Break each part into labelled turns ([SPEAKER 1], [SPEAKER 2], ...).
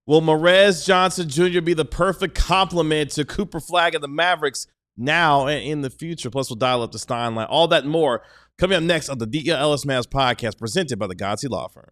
[SPEAKER 1] Will Morez Johnson Jr. be the perfect complement to Cooper Flagg and the Mavericks now and in the future? Plus, we'll dial up the Stein Line. All that and more coming up next on the DLLS Mavs podcast presented by the ALLCITY Law Firm.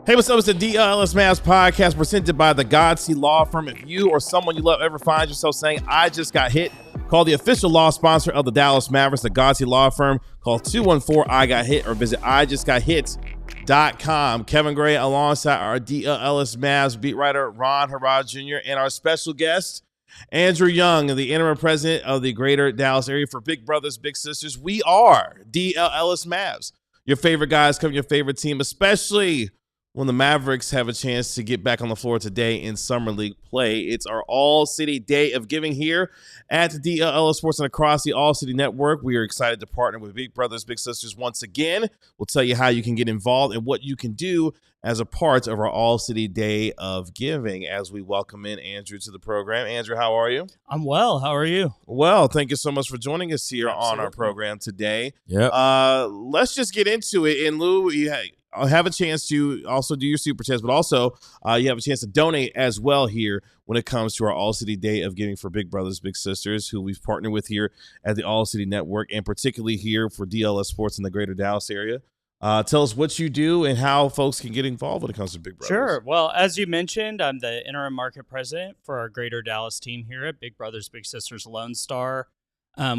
[SPEAKER 1] Hey, what's up? It's the DLLS Mavs podcast presented by the ALLCITY Law Firm. If you or someone you love ever finds yourself saying, I just got hit, call the official law sponsor of the Dallas Mavericks, the ALLCITY Law Firm. Call 214-I-GOT-HIT or visit IJustGotHit.com. Kevin Gray alongside our DLLS Mavs beat writer Ron Harrod Jr. and our special guest, Andrew Young, the interim president of the greater Dallas area for Big Brothers, Big Sisters. We are DLLS Mavs, your favorite guys covering your favorite team, especially when the Mavericks have a chance to get back on the floor today in Summer League play. It's our All-City Day of Giving here at the DLLS Sports and across the All-City Network. We are excited to partner with Big Brothers, Big Sisters once again. We'll tell you how you can get involved and what you can do as a part of our All-City Day of Giving as we welcome in Andrew to the program. Andrew, how are you?
[SPEAKER 2] I'm well. How are you?
[SPEAKER 1] Well, thank you so much for joining us here on our program today.
[SPEAKER 3] Yep.
[SPEAKER 1] Let's just get into it. In Lou, I'll have a chance to also do your super chats, but also you have a chance to donate as well here when it comes to our All-City Day of Giving for Big Brothers, Big Sisters, who we've partnered with here at the All-City Network, and particularly here for DLS Sports in the greater Dallas area. Tell us what you do and how folks can get involved when it comes to Big Brothers.
[SPEAKER 2] Sure. Well, as you mentioned, I'm the interim market president for our greater Dallas team here at Big Brothers, Big Sisters Lone Star.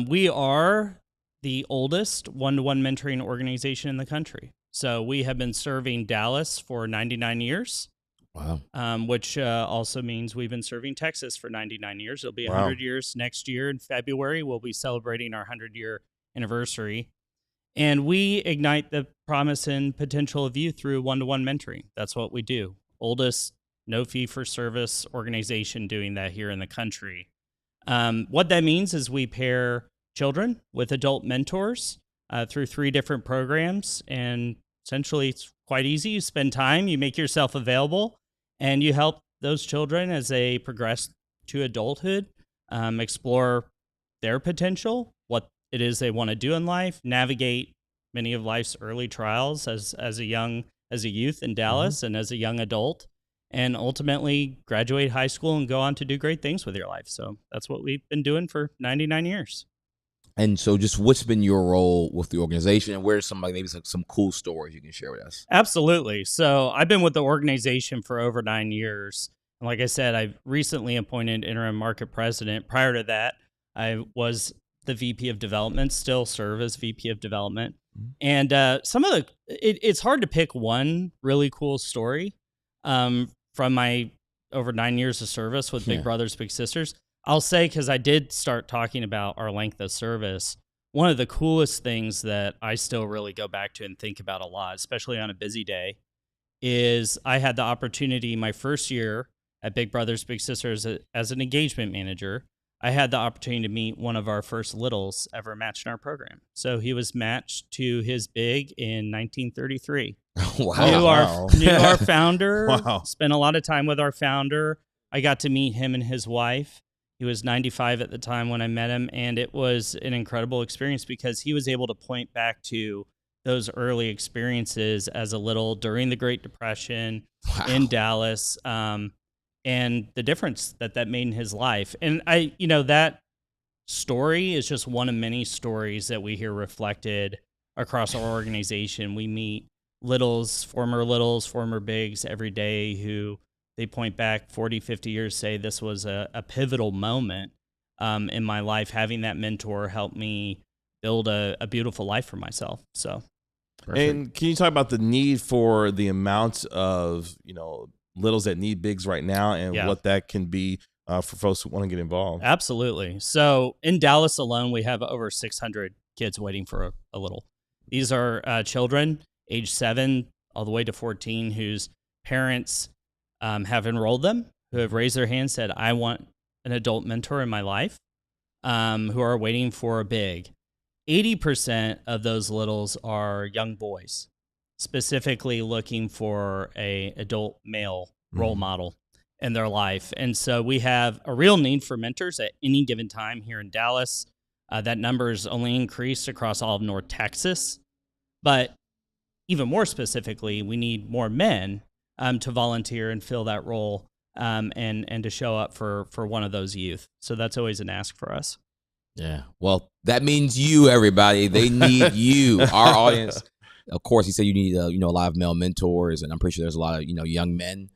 [SPEAKER 2] We are the oldest one-to-one mentoring organization in the country. So we have been serving Dallas for 99 years.
[SPEAKER 3] Wow.
[SPEAKER 2] Which also means we've been serving Texas for 99 years. It'll be 100 years next year in February. We'll be celebrating our 100-year anniversary. And we ignite the promise and potential of youth through one-to-one mentoring. That's what we do. Oldest no-fee-for-service organization doing that here in the country. What that means is we pair children with adult mentors through 3 different programs, and essentially it's quite easy. You spend time, you make yourself available, and you help those children as they progress to adulthood, explore their potential, what it is they want to do in life, navigate many of life's early trials as a youth in Dallas and as a young adult, and ultimately graduate high school and go on to do great things with your life. So that's what we've been doing for 99 years.
[SPEAKER 3] And so just what's been your role with the organization, and where's maybe some cool stories you can share with us?
[SPEAKER 2] Absolutely. So I've been with the organization for over 9 years. And like I said, I've recently appointed interim market president. Prior to that, I was the VP of development, still serve as VP of development. And it's hard to pick one really cool story from my over 9 years of service with Big Brothers, Big Sisters. I'll say, because I did start talking about our length of service, one of the coolest things that I still really go back to and think about a lot, especially on a busy day, is I had the opportunity my first year at Big Brothers, Big Sisters as an engagement manager. I had the opportunity to meet one of our first littles ever matched in our program. So he was matched to his big in 1933.
[SPEAKER 3] Wow.
[SPEAKER 2] Knew our founder,
[SPEAKER 1] Wow.
[SPEAKER 2] Spent a lot of time with our founder. I got to meet him and his wife. He was 95 at the time when I met him, and it was an incredible experience because he was able to point back to those early experiences as a little during the Great Depression in Dallas, and the difference that made in his life. And that story is just one of many stories that we hear reflected across our organization. We meet former bigs every day who they point back 40, 50 years, say this was a pivotal moment in my life. Having that mentor helped me build a beautiful life for myself. So,
[SPEAKER 3] Perfect.
[SPEAKER 1] And can you talk about the need for the amount of, littles that need bigs right now and what that can be for folks who want to get involved?
[SPEAKER 2] Absolutely. So in Dallas alone, we have over 600 kids waiting for a little. These are children age 7 all the way to 14 whose parents have enrolled them, who have raised their hand, said, I want an adult mentor in my life, who are waiting for a big. 80% of those littles are young boys, specifically looking for a adult male role model in their life. And so we have a real need for mentors at any given time here in Dallas. That number has only increased across all of North Texas. But even more specifically, we need more men to volunteer and fill that role and to show up for one of those youth. So that's always an ask for us.
[SPEAKER 3] Yeah. Well, that means you, everybody. They need you, our audience. Of course, he said you need a lot of male mentors, and I'm pretty sure there's a lot of young men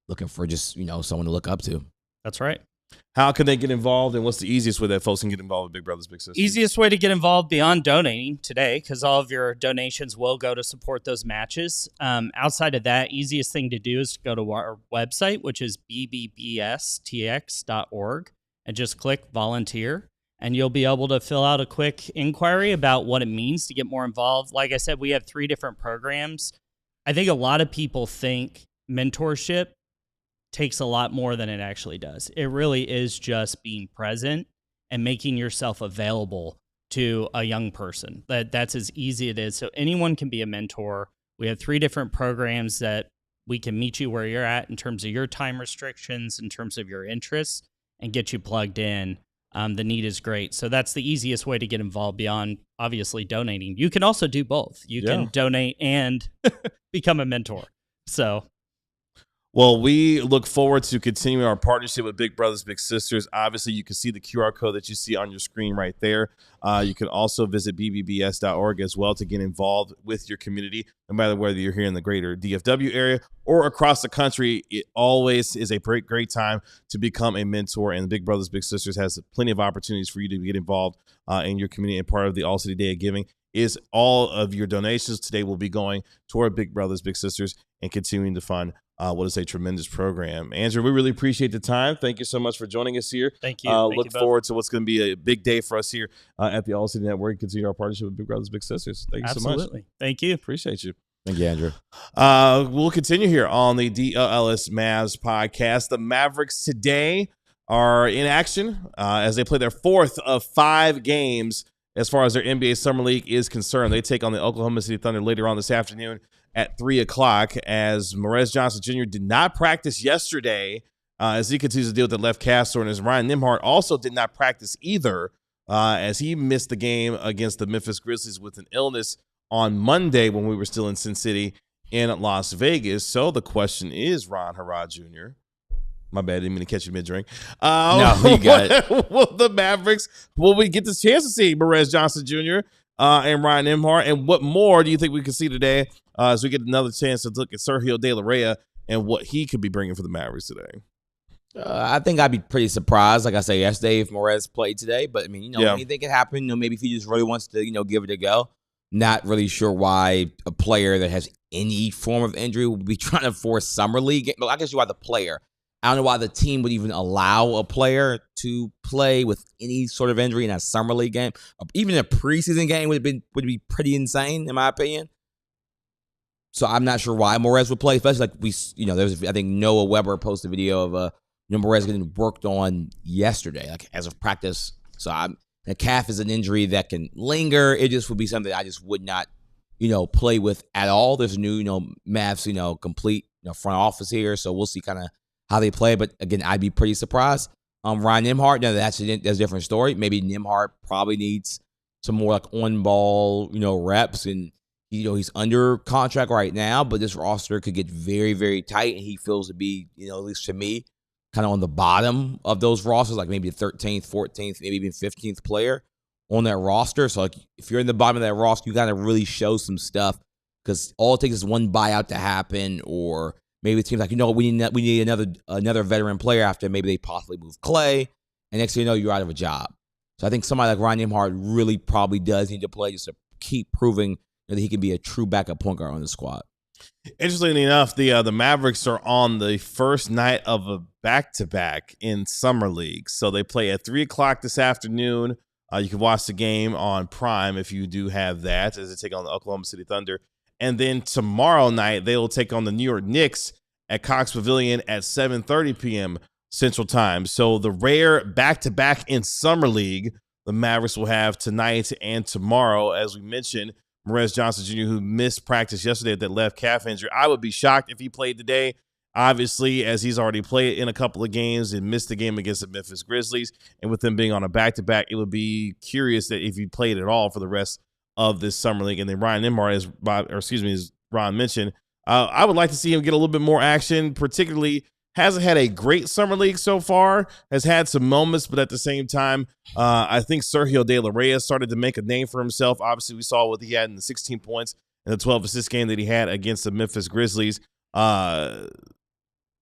[SPEAKER 3] looking for just someone to look up to.
[SPEAKER 2] That's right.
[SPEAKER 1] How can they get involved, and what's the easiest way that folks can get involved with Big Brothers Big Sisters?
[SPEAKER 2] Easiest way to get involved beyond donating today, because all of your donations will go to support those matches. Outside of that, easiest thing to do is to go to our website, which is bbbstx.org, and just click volunteer. And you'll be able to fill out a quick inquiry about what it means to get more involved. Like I said, we have 3 different programs. I think a lot of people think mentorship takes a lot more than it actually does. It really is just being present and making yourself available to a young person. That's as easy it is. So anyone can be a mentor. We have 3 different programs that we can meet you where you're at in terms of your time restrictions, in terms of your interests, and get you plugged in. The need is great. So that's the easiest way to get involved beyond obviously donating. You can also do both. You can donate and become a mentor. So,
[SPEAKER 1] well, we look forward to continuing our partnership with Big Brothers Big Sisters. Obviously, you can see the QR code that you see on your screen right there. You can also visit bbbs.org as well to get involved with your community, no matter whether you're here in the greater DFW area or across the country. It always is a great time to become a mentor, and Big Brothers Big Sisters has plenty of opportunities for you to get involved in your community. And part of the All-City Day of Giving is all of your donations today will be going toward Big Brothers Big Sisters and continuing to fund what is a tremendous program. Andrew, we really appreciate the time. Thank you so much for joining us here.
[SPEAKER 2] Thank you.
[SPEAKER 1] Look forward to what's going to be a big day for us here at the All-City Network and continue our partnership with Big Brothers Big Sisters. Thank you so much.
[SPEAKER 2] Absolutely. Thank you.
[SPEAKER 1] Appreciate you.
[SPEAKER 3] Thank you, Andrew.
[SPEAKER 1] We'll continue here on the DLLS Mavs podcast. The Mavericks today are in action as they play their 4th of 5 games as far as their NBA Summer League is concerned. They take on the Oklahoma City Thunder later on this afternoon at 3 o'clock, as Morez Johnson Jr. did not practice yesterday as he continues to deal with the left calf soreness. Ryan Nembhard also did not practice either as he missed the game against the Memphis Grizzlies with an illness on Monday when we were still in Sin City in Las Vegas. So the question is, Ron Harrod Jr., my bad, I didn't mean to catch you mid-drink.
[SPEAKER 3] No, you got it.
[SPEAKER 1] Will the Mavericks, will we get this chance to see Morez Johnson Jr. And Ryan Nembhard? And what more do you think we can see today as we get another chance to look at Sergio De La Rey and what he could be bringing for the Mavericks today?
[SPEAKER 3] I think I'd be pretty surprised, like I said yesterday, if Morez played today. But, I mean, anything can happen. Maybe if he just really wants to, give it a go. Not really sure why a player that has any form of injury would be trying to force Summer League. But I guess why the player. I don't know why the team would even allow a player to play with any sort of injury in a Summer League game. Even a preseason game would be pretty insane, in my opinion. So I'm not sure why Morez would play, especially like there's, I think Noah Weber posted a video of Morez getting worked on yesterday, like as of practice. So the calf is an injury that can linger. It just would be something I just would not, play with at all. There's a new, Mavs, complete front office here, so we'll see kind of how they play. But again, I'd be pretty surprised. Ryan Nembhard, that's a different story. Maybe Nembhard probably needs some more like on-ball, reps, and he's under contract right now. But this roster could get very, very tight, and he feels to be, at least to me, kind of on the bottom of those rosters, like maybe the 13th, 14th, maybe even 15th player on that roster. So like if you're in the bottom of that roster, you got to really show some stuff, because all it takes is one buyout to happen, or maybe the team's like, we need another veteran player after maybe they possibly move Clay, and next thing you know, you're out of a job. So I think somebody like Ryan Nembhard really probably does need to play just to keep proving that he can be a true backup point guard on the squad.
[SPEAKER 1] Interestingly enough, the Mavericks are on the first night of a back-to-back in Summer League. So they play at 3 o'clock this afternoon. You can watch the game on Prime if you do have that, as they take on the Oklahoma City Thunder. And then tomorrow night, they will take on the New York Knicks at Cox Pavilion at 7:30 p.m. Central Time. So the rare back-to-back in Summer League, the Mavericks will have tonight and tomorrow. As we mentioned, Morez Johnson Jr., who missed practice yesterday with that left calf injury. I would be shocked if he played today, obviously, as he's already played in a couple of games and missed the game against the Memphis Grizzlies. And with them being on a back-to-back, it would be curious that if he played at all for the rest of this Summer League. And then Ryan Nembhard, as Ron mentioned, I would like to see him get a little bit more action, particularly hasn't had a great Summer League so far, has had some moments, but at the same time, I think Sergio De La Reyes started to make a name for himself. Obviously, we saw what he had in the 16 points and the 12 assist game that he had against the Memphis Grizzlies. Seven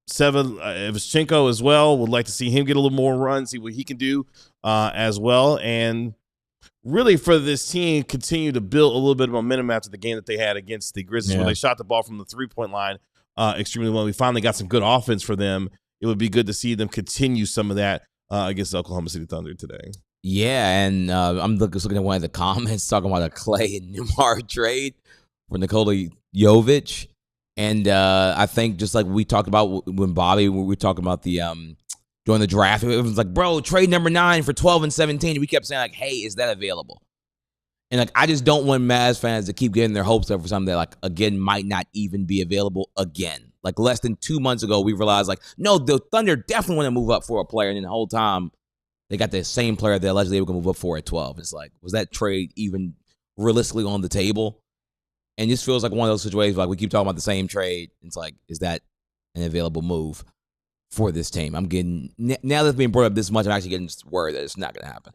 [SPEAKER 1] Ivashchenko as well. Would like to see him get a little more run, see what he can do as well. And really for this team, continue to build a little bit of momentum after the game that they had against the Grizzlies, where they shot the ball from the three-point line extremely well. We finally got some good offense for them. It would be good to see them continue some of that against the Oklahoma City Thunder today.
[SPEAKER 3] Yeah, and I'm looking at one of the comments talking about a Clay and Nembhard trade for Nikola Jovic. And I think just like we talked about when we were talking about the during the draft, it was like, bro, trade number 9 for 12 and 17. We kept saying, like, hey, is that available? And, like, I just don't want Mavs fans to keep getting their hopes up for something that, like, again, might not even be available again. Like, less than 2 months ago, we realized, like, no, the Thunder definitely want to move up for a player. And then the whole time, they got the same player that allegedly they were going to move up for at 12. It's like, was that trade even realistically on the table? And this feels like one of those situations, like, we keep talking about the same trade. It's like, is that an available move for this team? I'm getting, now that's being brought up this much, I'm actually getting worried that it's not going to happen.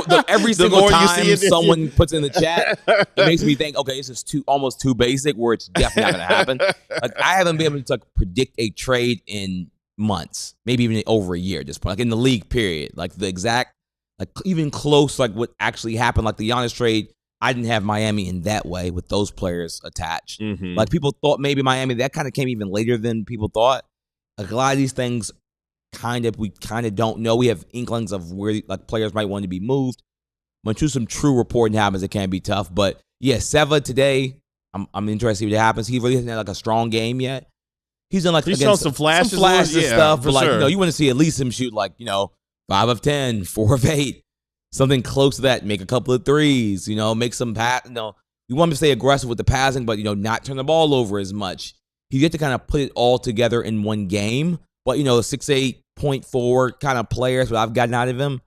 [SPEAKER 3] Like every single time someone puts in the chat, it makes me think, okay, this is almost too basic, where it's definitely not going to happen. Like, I haven't been able to predict a trade in months, maybe even over a year at this point, like in the league period, like the exact, like even close, like what actually happened, like the Giannis trade. I didn't have Miami in that way with those players attached. Mm-hmm. Like, people thought maybe Miami, that kind of came even later than people thought. Like, a lot of these things, we kind of don't know. We have inklings of where, like, players might want to be moved. But until some true reporting happens, it can be tough. But yeah, Seva today, I'm interested to see what happens. He really hasn't had like a strong game yet. He's done like
[SPEAKER 1] shown some flashes
[SPEAKER 3] and stuff, but like, you know, you want to see at least him shoot like, 5 of 10, 4 of 8, something close to that. Make a couple of threes, make some pass. You want him to stay aggressive with the passing, but not turn the ball over as much. He get to kind of put it all together in one game. But 6'8.4 kind of players, what I've gotten out of him,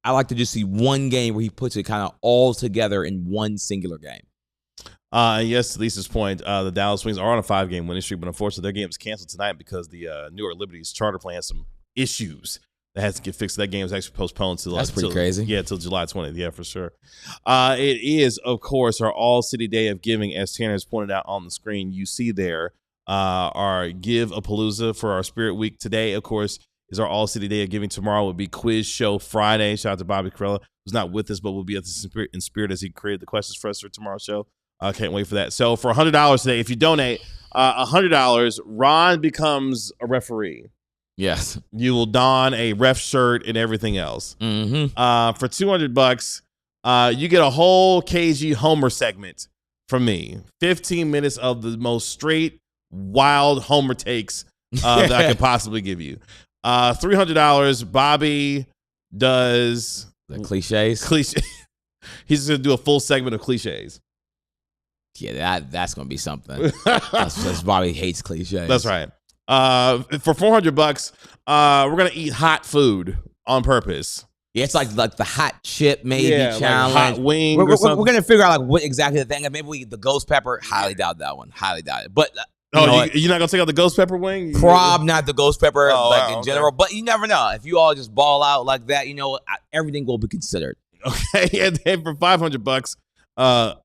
[SPEAKER 3] I like to just see one game where he puts it kind of all together in one singular game.
[SPEAKER 1] Yes, to Lisa's point, the Dallas Wings are on a 5-game winning streak, but unfortunately their game is canceled tonight because the New York Liberty's charter plane has some issues that has to get fixed. That game is actually postponed to
[SPEAKER 3] That's pretty crazy.
[SPEAKER 1] Yeah, till July 20th. Yeah, for sure. It is, of course, our All-City Day of Giving, as Tanner has pointed out on the screen. You see there our Give-A-Palooza for our Spirit Week. Today, of course, is our All-City Day of Giving. Tomorrow will be Quiz Show Friday. Shout out to Bobby Corella, who's not with us, but will be in spirit as he created the questions for us for tomorrow's show. I can't wait for that. So for $100 today, if you donate $100, Ron becomes a referee.
[SPEAKER 3] Yes.
[SPEAKER 1] You will don a ref shirt and everything else.
[SPEAKER 3] Mm-hmm.
[SPEAKER 1] For $200, you get a whole KG Homer segment from me. 15 minutes of the most straight, wild Homer takes that I could possibly give you. $300, Bobby does
[SPEAKER 3] the cliches.
[SPEAKER 1] He's going to do a full segment of cliches.
[SPEAKER 3] Yeah, that's going to be something. That's Bobby hates cliches.
[SPEAKER 1] That's right. For $400, we're going to eat hot food on purpose.
[SPEAKER 3] Yeah, it's like the hot chip maybe challenge.
[SPEAKER 1] Like hot wing.
[SPEAKER 3] We're going to figure out like what exactly the thing is. Maybe we eat the ghost pepper. Highly doubt that one. Highly doubt it. But
[SPEAKER 1] you're not going to take out the ghost pepper wing?
[SPEAKER 3] Not the ghost pepper in general. But you never know. If you all just ball out like that, everything will be considered.
[SPEAKER 1] Okay, and then for $500,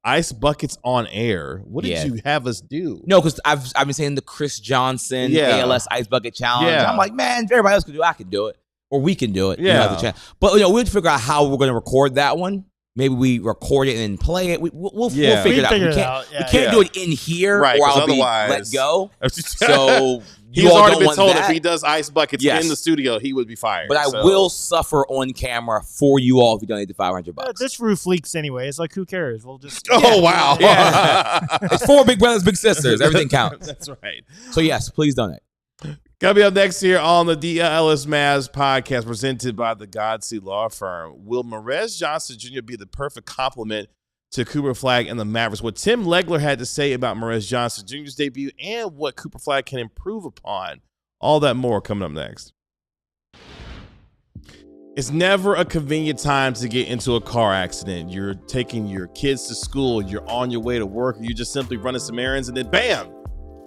[SPEAKER 1] ice buckets on air. What did you have us do?
[SPEAKER 3] No, because I've been saying the Chris Johnson ALS Ice Bucket Challenge. Yeah. I'm like, man, if everybody else could do it, I can do it. Or we can do it.
[SPEAKER 1] Yeah.
[SPEAKER 3] But we'll figure out how we're going to record that one. maybe we record it and then play it. We'll figure it out. We can't do it in here,
[SPEAKER 1] right?
[SPEAKER 3] Or I'll
[SPEAKER 1] otherwise,
[SPEAKER 3] be let go. So
[SPEAKER 1] he's already been told if he does ice buckets in the studio, he would be fired.
[SPEAKER 3] But I will suffer on camera for you all if you donate the $500.
[SPEAKER 4] This roof leaks anyway. It's like, who cares? We'll just.
[SPEAKER 1] Oh wow!
[SPEAKER 3] Yeah. It's for big brothers, big sisters. Everything counts.
[SPEAKER 1] That's right.
[SPEAKER 3] So yes, please donate.
[SPEAKER 1] Coming up next here on the DLLS Mavs podcast presented by the Godsey Law Firm, will Morez Johnson Jr. be the perfect complement to Cooper Flagg and the Mavericks? What Tim Legler had to say about Morez Johnson Jr.'s debut and what Cooper Flagg can improve upon. All that more coming up next. It's never a convenient time to get into a car accident. You're taking your kids to school, you're on your way to work, or you're just simply running some errands, and then bam!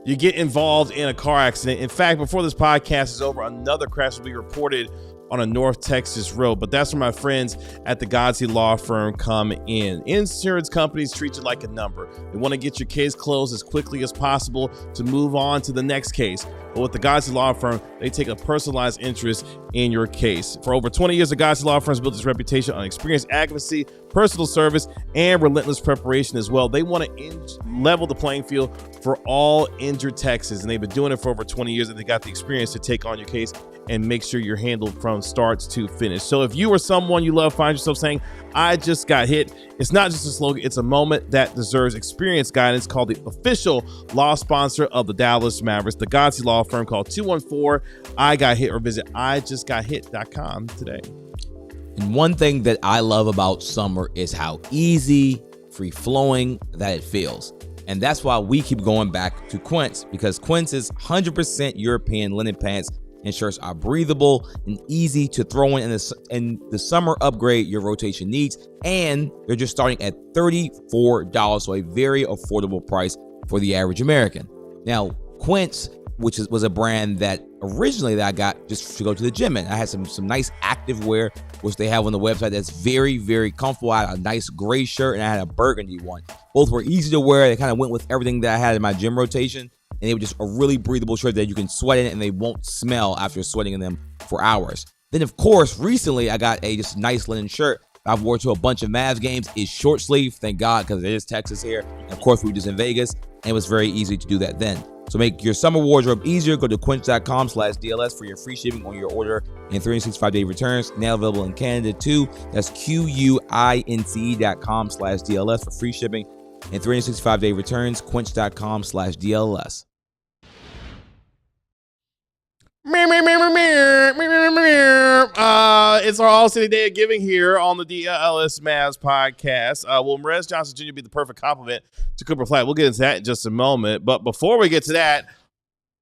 [SPEAKER 1] You get involved in a car accident. In fact, before this podcast is over, another crash will be reported on a North Texas road. But that's where my friends at the Godsey Law Firm come in. Insurance companies treat you like a number. They want to get your case closed as quickly as possible to move on to the next case. But with the Godsey Law Firm, they take a personalized interest in your case. For over 20 years, the Godsey Law Firm has built its reputation on experienced advocacy, personal service, and relentless preparation as well. They want to level the playing field for all injured Texans, and they've been doing it for over 20 years, and they got the experience to take on your case and make sure you're handled from start to finish. So if you or someone you love find yourself saying, I just got hit, it's not just a slogan, it's a moment that deserves experienced guidance. Called the official law sponsor of the Dallas Mavericks, the Godsey Law Firm. Call 214-I-GOT-HIT or visit IJustGotHit.com today.
[SPEAKER 3] And one thing that I love about summer is how easy, free-flowing that it feels. And that's why we keep going back to Quince, because Quince's 100% European linen pants and shirts are breathable and easy to throw in the summer upgrade your rotation needs. And they're just starting at $34, so a very affordable price for the average American. Now, Quince, which was a brand that originally that I got just to go to the gym in. I had some nice active wear, which they have on the website that's very, very comfortable. I had a nice gray shirt and I had a burgundy one. Both were easy to wear. They kind of went with everything that I had in my gym rotation. And they were just a really breathable shirt that you can sweat in and they won't smell after sweating in them for hours. Then, of course, recently I got a just nice linen shirt I've worn to a bunch of Mavs games. It's short sleeve, thank God, because it is Texas here. And of course, we were just in Vegas, and it was very easy to do that then. So make your summer wardrobe easier. Go to quince.com/DLS for your free shipping on your order and 365-day returns. Now available in Canada too. That's QUINCE.com/DLS for free shipping and 365-day returns. Quince.com/DLS.
[SPEAKER 1] It's our All-City Day of Giving here on the DLLS Mavs podcast. Will Morez Johnson Jr. be the perfect complement to Cooper Flagg? We'll get into that in just a moment. But before we get to that,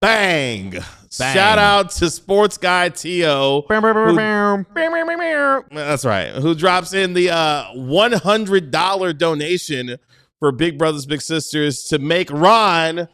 [SPEAKER 1] bang. Shout out to sports guy T.O. That's right. Who drops in the $100 donation for Big Brothers Big Sisters to make Ron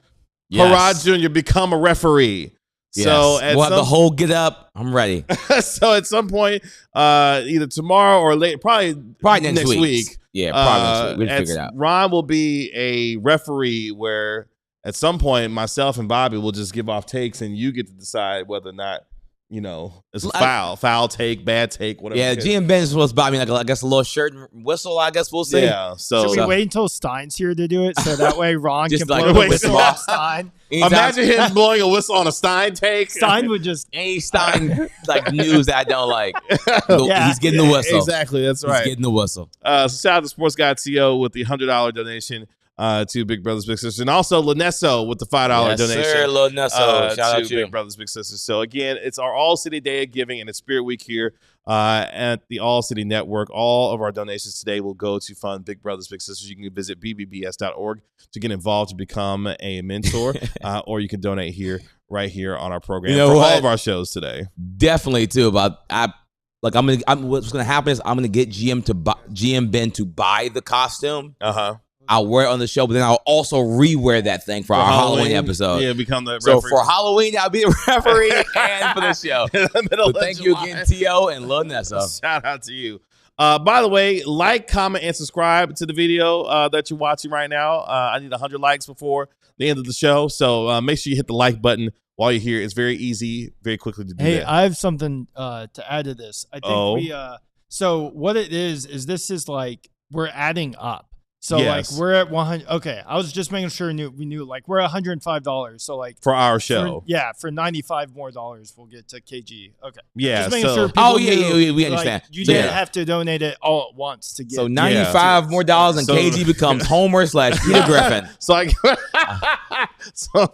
[SPEAKER 1] Morez Jr. become a referee.
[SPEAKER 3] Yes.
[SPEAKER 1] So
[SPEAKER 3] we'll have the whole get up. I'm ready.
[SPEAKER 1] So at some point, either tomorrow or later, probably next week.
[SPEAKER 3] Yeah, probably next week. We'll figure it out. Ron
[SPEAKER 1] will be a referee where at some point myself and Bobby will just give off takes and you get to decide whether or not, you know, it's a foul take, bad take, whatever.
[SPEAKER 3] Yeah, GM Ben is supposed to buy me, like, I guess, a little shirt and whistle, I guess we'll see.
[SPEAKER 1] Yeah. So
[SPEAKER 4] should we wait until Stein's here to do it so that way Ron can blow
[SPEAKER 3] like
[SPEAKER 4] the whistle off Stein?
[SPEAKER 1] Imagine him blowing a whistle on a Stein take.
[SPEAKER 4] Stein would just
[SPEAKER 3] any Stein like news that I don't like. He's getting the whistle.
[SPEAKER 1] Exactly, that's right.
[SPEAKER 3] He's getting the whistle.
[SPEAKER 1] So shout out to Sports Guy T.O. with the $100 donation to Big Brothers Big Sisters, and also Lanesso with the $5 donation.
[SPEAKER 3] Sir, Lanesso. Shout out to
[SPEAKER 1] Big Brothers Big Sisters. So again, it's our All-City Day of Giving and it's Spirit Week here at the All-City Network. All of our donations today will go to fund Big Brothers Big Sisters. You can visit bbbs.org to get involved to become a mentor, or you can donate right here on our program for all of our shows today.
[SPEAKER 3] Definitely too. What's gonna happen is I'm gonna get GM Ben to buy the costume. I'll wear it on the show, but then I'll also re-wear that thing for our Halloween episode.
[SPEAKER 1] Yeah, become the referee.
[SPEAKER 3] So for Halloween, I'll be the referee and for the show. So thank you again, T.O. and Lil Nessa.
[SPEAKER 1] Shout out to you. By the way, like, comment, and subscribe to the video that you're watching right now. I need 100 likes before the end of the show. So make sure you hit the like button while you're here. It's very easy, very quickly to do that.
[SPEAKER 4] Hey, I have something to add to this. I think so what it is this is like we're adding up. So
[SPEAKER 1] Yes.
[SPEAKER 4] like we're at 100. Okay, I was just making sure we knew like we're $105. So like
[SPEAKER 1] for our show.
[SPEAKER 4] For $95 more, we'll get to KG. Okay.
[SPEAKER 1] Yeah.
[SPEAKER 4] Just making sure people knew,
[SPEAKER 3] we understand.
[SPEAKER 4] Like, you didn't have to donate it all at once to get.
[SPEAKER 3] So $95 more dollars, and KG becomes Homer / Peter Griffin.
[SPEAKER 1] So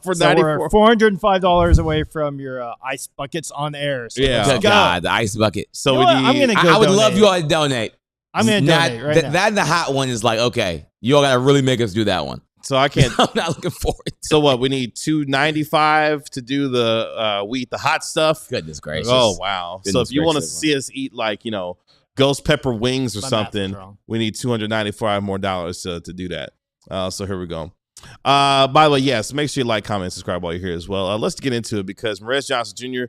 [SPEAKER 1] for
[SPEAKER 4] we're $405 away from your ice buckets on air. So
[SPEAKER 3] Good God, the ice bucket.
[SPEAKER 1] So
[SPEAKER 4] I'm gonna go.
[SPEAKER 3] I would love you all to donate.
[SPEAKER 4] I'm going to donate right now.
[SPEAKER 3] That and the hot one is like, okay, you all got to really make us do that one.
[SPEAKER 1] So I can't.
[SPEAKER 3] I'm not looking forward to
[SPEAKER 1] So what? We need $295 to do the we eat the hot stuff.
[SPEAKER 3] Goodness gracious.
[SPEAKER 1] Oh wow. So if you want to see us eat like ghost pepper wings or something, we need $295 more to do that. So here we go. By the way, yes, make sure you like, comment, subscribe while you're here as well. Let's get into it because Morez Johnson Jr.,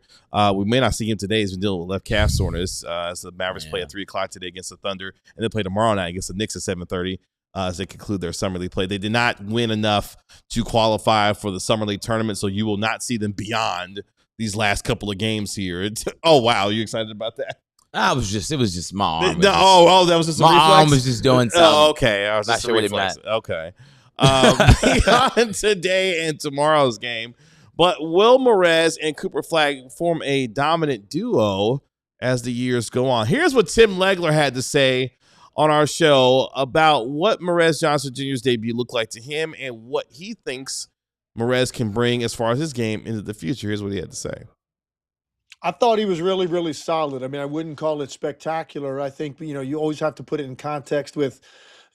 [SPEAKER 1] we may not see him today. He's been dealing with left calf soreness as the Mavericks play at 3 o'clock today against the Thunder, and they play tomorrow night against the Knicks at 7:30 as they conclude their Summer League play. They did not win enough to qualify for the Summer League tournament, so you will not see them beyond these last couple of games here. Oh, wow. Are you excited about that?
[SPEAKER 3] It was just my arm.
[SPEAKER 1] That was just a reflex?
[SPEAKER 3] My arm was just doing something.
[SPEAKER 1] Oh, okay. I was
[SPEAKER 3] not sure what it meant.
[SPEAKER 1] Okay. Beyond today and tomorrow's game, but will Morez and Cooper Flagg form a dominant duo as the years go on? Here's what Tim Legler had to say on our show about what Morez Johnson Jr.'s debut looked like to him and what he thinks Morez can bring as far as his game into the future. Here's what he had to say.
[SPEAKER 5] I thought he was really, really solid. I mean, I wouldn't call it spectacular. I think, you always have to put it in context with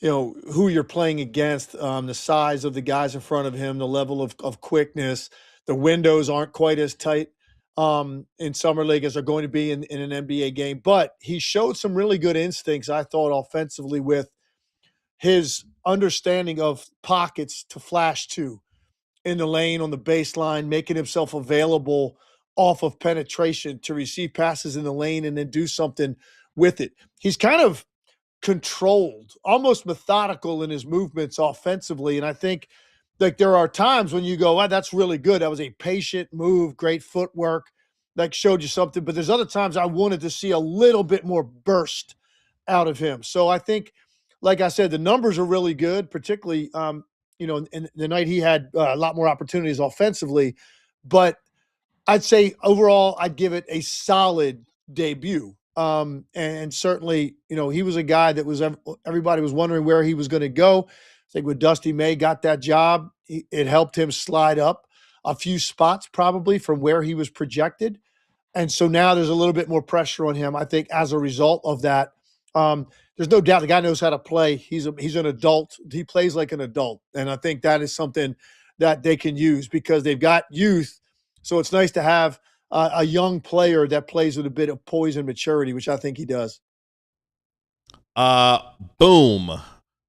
[SPEAKER 5] who you're playing against, the size of the guys in front of him, the level of quickness. The windows aren't quite as tight in Summer League as they're going to be in an NBA game. But he showed some really good instincts, I thought, offensively with his understanding of pockets to flash to in the lane, on the baseline, making himself available off of penetration to receive passes in the lane and then do something with it. He's kind of controlled, almost methodical in his movements offensively. And I think like there are times when you go, wow, that's really good. That was a patient move, great footwork, like showed you something. But there's other times I wanted to see a little bit more burst out of him. So I think, like I said, the numbers are really good, particularly, in the night he had a lot more opportunities offensively. But I'd say overall, I'd give it a solid debut. And certainly, he was a guy that everybody was wondering where he was going to go. I think when Dusty May got that job, it helped him slide up a few spots probably from where he was projected. And so now there's a little bit more pressure on him, I think, as a result of that. There's no doubt the guy knows how to play. He's an adult. He plays like an adult. And I think that is something that they can use because they've got youth. So it's nice to have a young player that plays with a bit of poise and maturity, which I think he does.
[SPEAKER 1] Boom.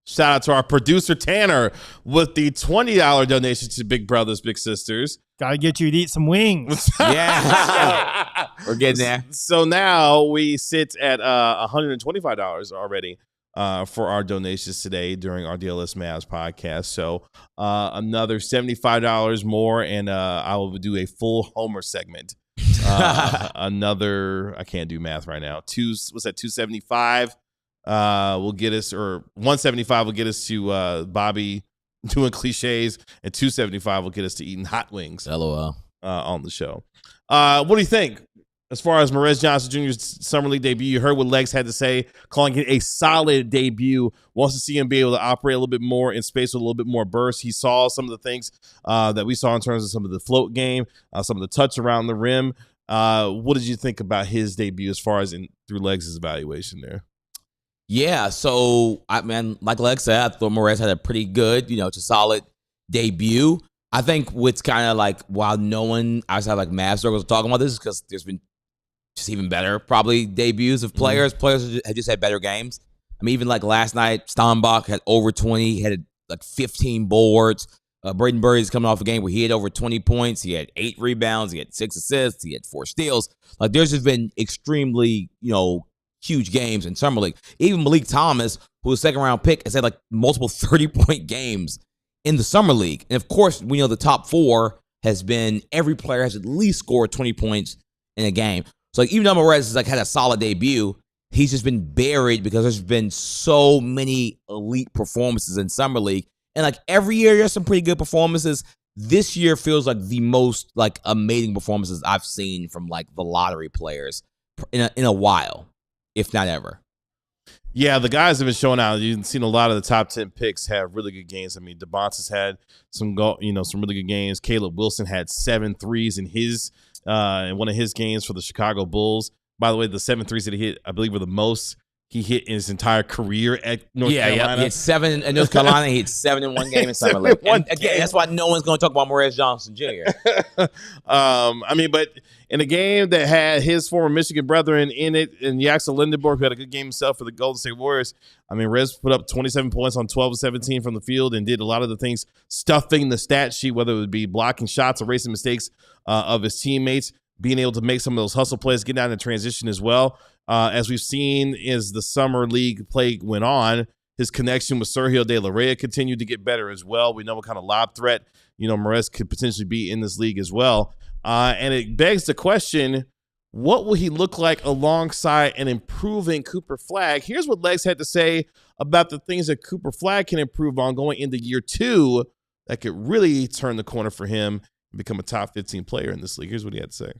[SPEAKER 1] Shout out to our producer, Tanner, with the $20 donation to Big Brothers, Big Sisters.
[SPEAKER 4] Got to get you to eat some wings.
[SPEAKER 3] Yeah. We're getting there.
[SPEAKER 1] So now we sit at $125 already for our donations today during our DLLS Mavs podcast. So another $75 more, and I will do a full Homer segment. Another, I can't do math right now. What's that? 275 will get us, or 175 will get us to Bobby doing cliches, and 275 will get us to eating hot wings.
[SPEAKER 3] LOL.
[SPEAKER 1] On the show. What do you think as far as Morez Johnson Jr.'s Summer League debut? You heard what Legs had to say, calling it a solid debut. Wants to see him be able to operate a little bit more in space with a little bit more burst. He saw some of the things that we saw in terms of some of the float game, some of the touch around the rim. What did you think about his debut as far as through Legs' evaluation there?
[SPEAKER 3] Yeah, so I mean, like Lex said, I thought Morez had a pretty good, it's a solid debut. I think what's kind of like, while no one outside like Mavs circles are talking about this, because there's been just even better probably debuts of players. Mm-hmm. Players have just had better games. I mean, even like last night, Steinbach had over 20, he had like 15 boards. Braden Burry's coming off a game where he had over 20 points. He had 8 rebounds. He had 6 assists. He had 4 steals. Like, there's just been extremely, huge games in Summer League. Even Malik Thomas, who was a second-round pick, has had like multiple 30-point games in the Summer League. And of course, we know the top 4 has been every player has at least scored 20 points in a game. So like, even though Morez has like had a solid debut, he's just been buried because there's been so many elite performances in Summer League. And like every year, there's some pretty good performances. This year feels like the most like amazing performances I've seen from like the lottery players in a while, if not ever.
[SPEAKER 1] Yeah, the guys have been showing out. You've seen a lot of the top 10 picks have really good games. I mean, DeBontis had some really good games. Caleb Wilson had 7 threes in one of his games for the Chicago Bulls. By the way, the 7 threes that he hit, I believe, were the most he hit in his entire career at North Carolina.
[SPEAKER 3] Yeah, he hit 7 in North Carolina. He hit 7 in one game in Summer League. And again, that's why no one's going to talk about Morez Johnson Jr.
[SPEAKER 1] I mean, but in a game that had his former Michigan brethren in it, and Jackson Lindenborg, who had a good game himself for the Golden State Warriors, I mean, Rez put up 27 points on 12 of 17 from the field and did a lot of the things, stuffing the stat sheet, whether it would be blocking shots, erasing mistakes of his teammates, being able to make some of those hustle plays, get down in transition as well. As we've seen as the summer league play went on, his connection with Sergio De La Reyna continued to get better as well. We know what kind of lob threat, Morez could potentially be in this league as well. And it begs the question, what will he look like alongside an improving Cooper Flagg? Here's what Legs had to say about the things that Cooper Flagg can improve on going into year 2 that could really turn the corner for him and become a top 15 player in this league. Here's what he had to say.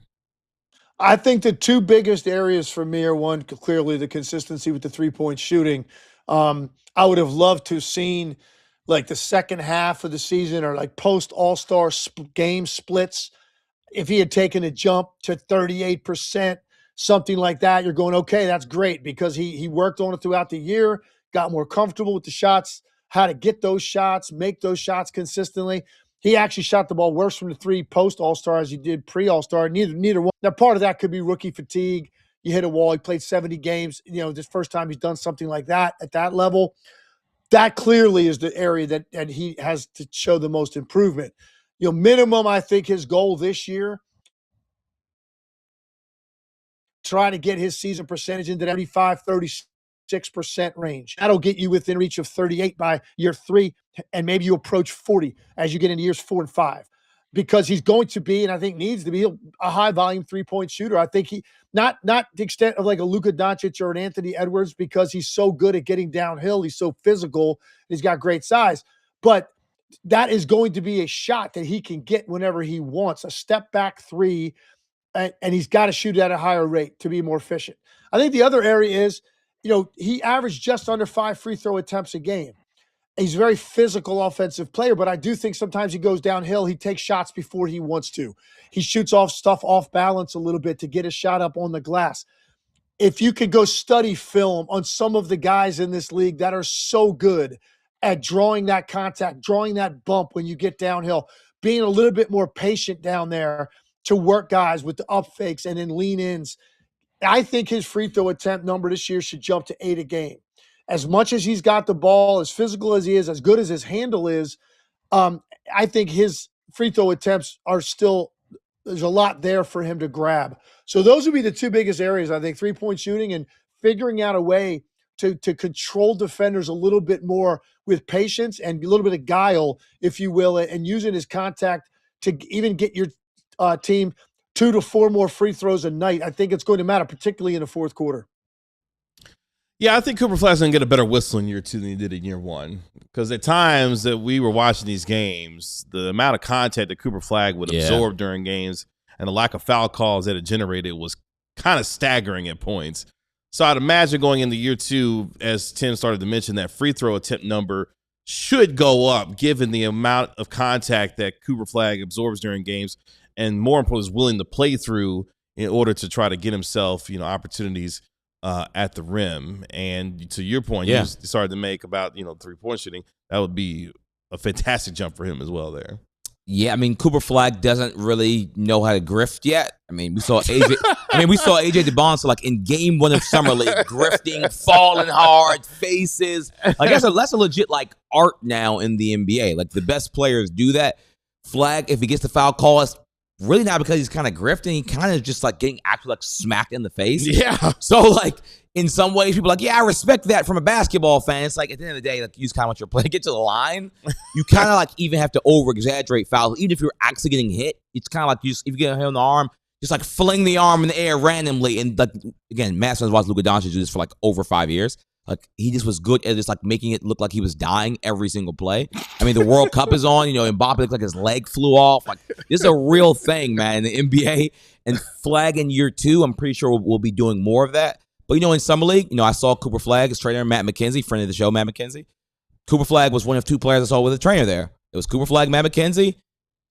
[SPEAKER 5] I think the 2 biggest areas for me are, one, clearly the consistency with the 3-point shooting. I would have loved to have seen like the second half of the season or like post All-Star game splits. If he had taken a jump to 38%, something like that, you're going, okay, that's great, because he worked on it throughout the year, got more comfortable with the shots, how to get those shots, make those shots consistently. He actually shot the ball worse from the 3 post All-Star as he did pre-All-Star. Neither one. Now, part of that could be rookie fatigue. You hit a wall. He played 70 games. This first time he's done something like that at that level. That clearly is the area that he has to show the most improvement. Minimum, I think his goal this year, try to get his season percentage into the 35-36% range. That'll get you within reach of 38 by year 3, and maybe you approach 40 as you get into years 4 and 5, because he's going to be, and I think needs to be, a high volume 3-point shooter. I think he, not the extent of like a Luka Doncic or an Anthony Edwards, because he's so good at getting downhill. He's so physical. He's got great size, but that is going to be a shot that he can get whenever he wants, a step back 3, and he's got to shoot at a higher rate to be more efficient. I think the other area is, he averaged just under 5 free throw attempts a game. He's a very physical offensive player, but I do think sometimes he goes downhill. He takes shots before he wants to. He shoots off stuff off balance a little bit to get a shot up on the glass. If you could go study film on some of the guys in this league that are so good at drawing that contact, drawing that bump when you get downhill, being a little bit more patient down there to work guys with the up fakes and then lean ins. I think his free throw attempt number this year should jump to 8 a game. As much as he's got the ball, as physical as he is, as good as his handle is, I think his free throw attempts are still, there's a lot there for him to grab. So those would be the 2 biggest areas, I think, 3-point shooting and figuring out a way to control defenders a little bit more with patience and a little bit of guile, if you will, and using his contact to even get your team 2 to 4 more free throws a night. I think it's going to matter, particularly in the fourth quarter.
[SPEAKER 1] Yeah, I think Cooper Flagg's going to get a better whistle in year 2 than he did in year 1. Because at times that we were watching these games, the amount of contact that Cooper Flagg would absorb during games and the lack of foul calls that it generated was kind of staggering at points. So I'd imagine going into year 2, as Tim started to mention, that free throw attempt number should go up given the amount of contact that Cooper Flagg absorbs during games, and more importantly, is willing to play through in order to try to get himself, opportunities at the rim. And to your point, you started to make about, 3-point shooting. That would be a fantastic jump for him as well there.
[SPEAKER 3] Yeah, I mean, Cooper Flagg doesn't really know how to grift yet. I mean, we saw AJ. AJ DeBontis like in game 1 of Summer League, grifting, falling hard, faces. Like that's a legit like art now in the NBA. Like the best players do that. Flagg, if he gets the foul call, it's really not because he's kind of grifting. He kind of just like getting actually like smacked in the face.
[SPEAKER 1] Yeah.
[SPEAKER 3] So like in some ways, people are like, yeah, I respect that from a basketball fan. It's like at the end of the day, like you just kind of want your play to get to the line. You kind of like even have to over exaggerate fouls, even if you're actually getting hit. It's kind of like if you get hit on the arm, just like fling the arm in the air randomly. And like, again, Madison's watched Luka Doncic do this for like over 5 years. Like, he just was good at just like making it look like he was dying every single play. I mean, the World Cup is on, Mbappe looked like his leg flew off. Like, this is a real thing, man, in the NBA. And Flagg in year 2, I'm pretty sure we'll be doing more of that. But, in Summer League, I saw Cooper Flagg, his trainer, Matt McKenzie, friend of the show, Matt McKenzie. Cooper Flagg was one of 2 players I saw with a trainer there. It was Cooper Flagg, Matt McKenzie,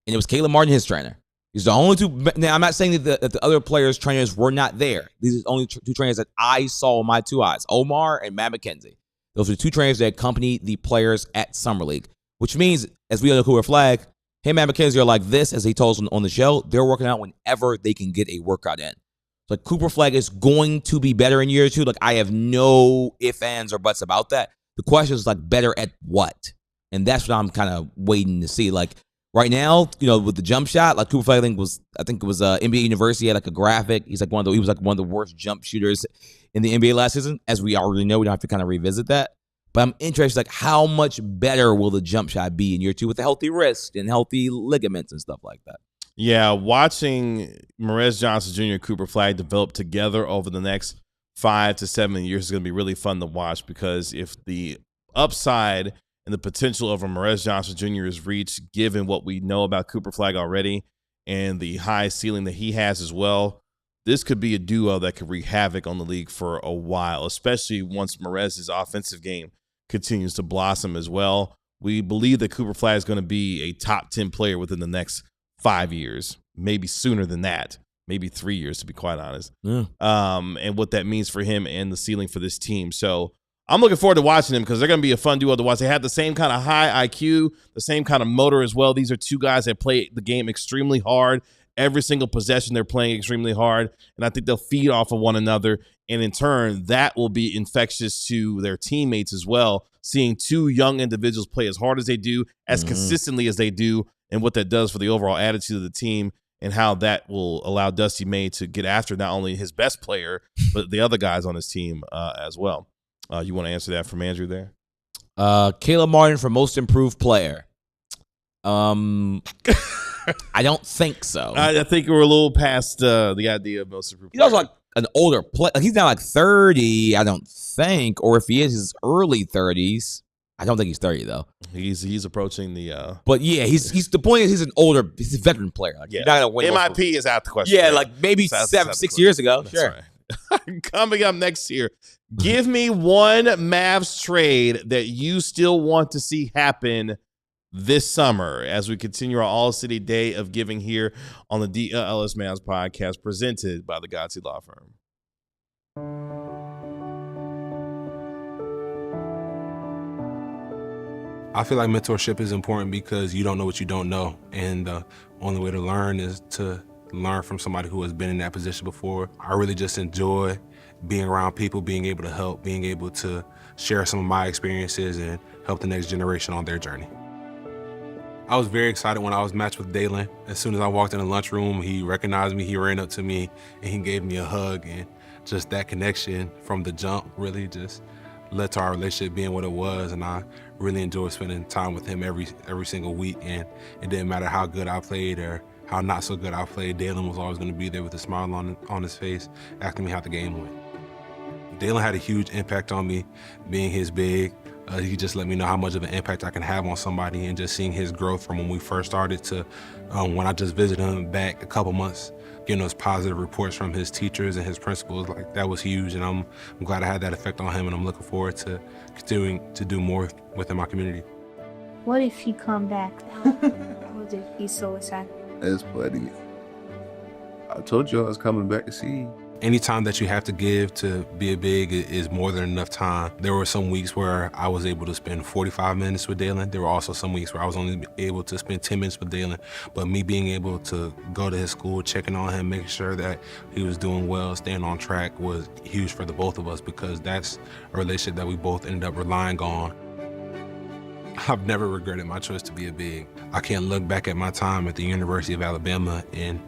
[SPEAKER 3] and it was Caleb Martin, his trainer. These are the only 2. Now, I'm not saying that the other players' trainers were not there. These are the only 2 trainers that I saw with my 2 eyes, Omar and Matt McKenzie. Those are 2 trainers that accompany the players at Summer League, which means, as we know, Cooper Flagg, him and Matt McKenzie are like this, as he told us on the show. They're working out whenever they can get a workout in. Like, Cooper Flagg is going to be better in year 2. Like, I have no ifs, ands, or buts about that. The question is, like, better at what? And that's what I'm kind of waiting to see. Like, right now, with the jump shot, like Cooper Flagg, I think it was NBA University had like a graphic. He was like one of the worst jump shooters in the NBA last season. As we already know, we don't have to kind of revisit that. But I'm interested, like, how much better will the jump shot be in year 2 with a healthy wrist and healthy ligaments and stuff like that?
[SPEAKER 1] Yeah, watching Morez Johnson Jr. and Cooper Flagg develop together over the next 5 to 7 years is going to be really fun to watch, because if the upside and the potential of a Morez Johnson Jr. is reached, given what we know about Cooper Flagg already and the high ceiling that he has as well, this could be a duo that could wreak havoc on the league for a while, especially once Morez's offensive game continues to blossom as well. We believe that Cooper Flagg is going to be a top 10 player within the next 5 years, maybe sooner than that, maybe 3 years, to be quite honest.
[SPEAKER 3] Yeah.
[SPEAKER 1] And what that means for him and the ceiling for this team. So I'm looking forward to watching them, because they're going to be a fun duo to watch. They have the same kind of high IQ, the same kind of motor as well. These are 2 guys that play the game extremely hard. Every single possession they're playing extremely hard, and I think they'll feed off of one another, and in turn, that will be infectious to their teammates as well, seeing 2 young individuals play as hard as they do, as consistently as they do, and what that does for the overall attitude of the team, and how that will allow Dusty May to get after not only his best player, but the other guys on his team as well. You want to answer that from Andrew there?
[SPEAKER 3] Caleb Martin for most improved player. I don't think so.
[SPEAKER 1] I think we're a little past the idea of most improved player.
[SPEAKER 3] He's also like an older player. Like, he's not like 30, I don't think. Or if he is, his early 30s. I don't think he's 30 though.
[SPEAKER 1] He's approaching the.
[SPEAKER 3] But yeah, he's the point is he's a veteran player. Like,
[SPEAKER 1] yeah,
[SPEAKER 3] not gonna win
[SPEAKER 1] MIP is out the question.
[SPEAKER 3] Yeah, like maybe 6 years ago.
[SPEAKER 1] That's
[SPEAKER 3] sure.
[SPEAKER 1] Right. Coming up next year, give me one Mavs trade that you still want to see happen this summer as we continue our All-City Day of Giving here on the DLLS Mavs podcast, presented by the Godsey Law Firm.
[SPEAKER 6] I feel like mentorship is important because you don't know what you don't know. And the only way to learn is to learn from somebody who has been in that position before. I really just enjoy being around people, being able to help, being able to share some of my experiences and help the next generation on their journey. I was very excited when I was matched with Dalen. As soon as I walked in the lunchroom, he recognized me, he ran up to me, and he gave me a hug. And just that connection from the jump really just led to our relationship being what it was. And I really enjoyed spending time with him every single week. And it didn't matter how good I played or how not so good I played, Dalen was always going to be there with a smile on his face, asking me how the game went. Dalen had a huge impact on me, being his big. He just let me know how much of an impact I can have on somebody, and just seeing his growth from when we first started to when I just visited him back a couple months, getting those positive reports from his teachers and his principals, like that was huge. And I'm glad I had that effect on him, and I'm looking forward to continuing to do more within my community.
[SPEAKER 7] What if he come back? What if he's so excited?
[SPEAKER 8] That's funny. I told you I was coming back to see you.
[SPEAKER 6] Any time that you have to give to be a big is more than enough time. There were some weeks where I was able to spend 45 minutes with Dalen. There were also some weeks where I was only able to spend 10 minutes with Dalen. But me being able to go to his school, checking on him, making sure that he was doing well, staying on track was huge for the both of us, because that's a relationship that we both ended up relying on. I've never regretted my choice to be a big. I can't look back at my time at the University of Alabama and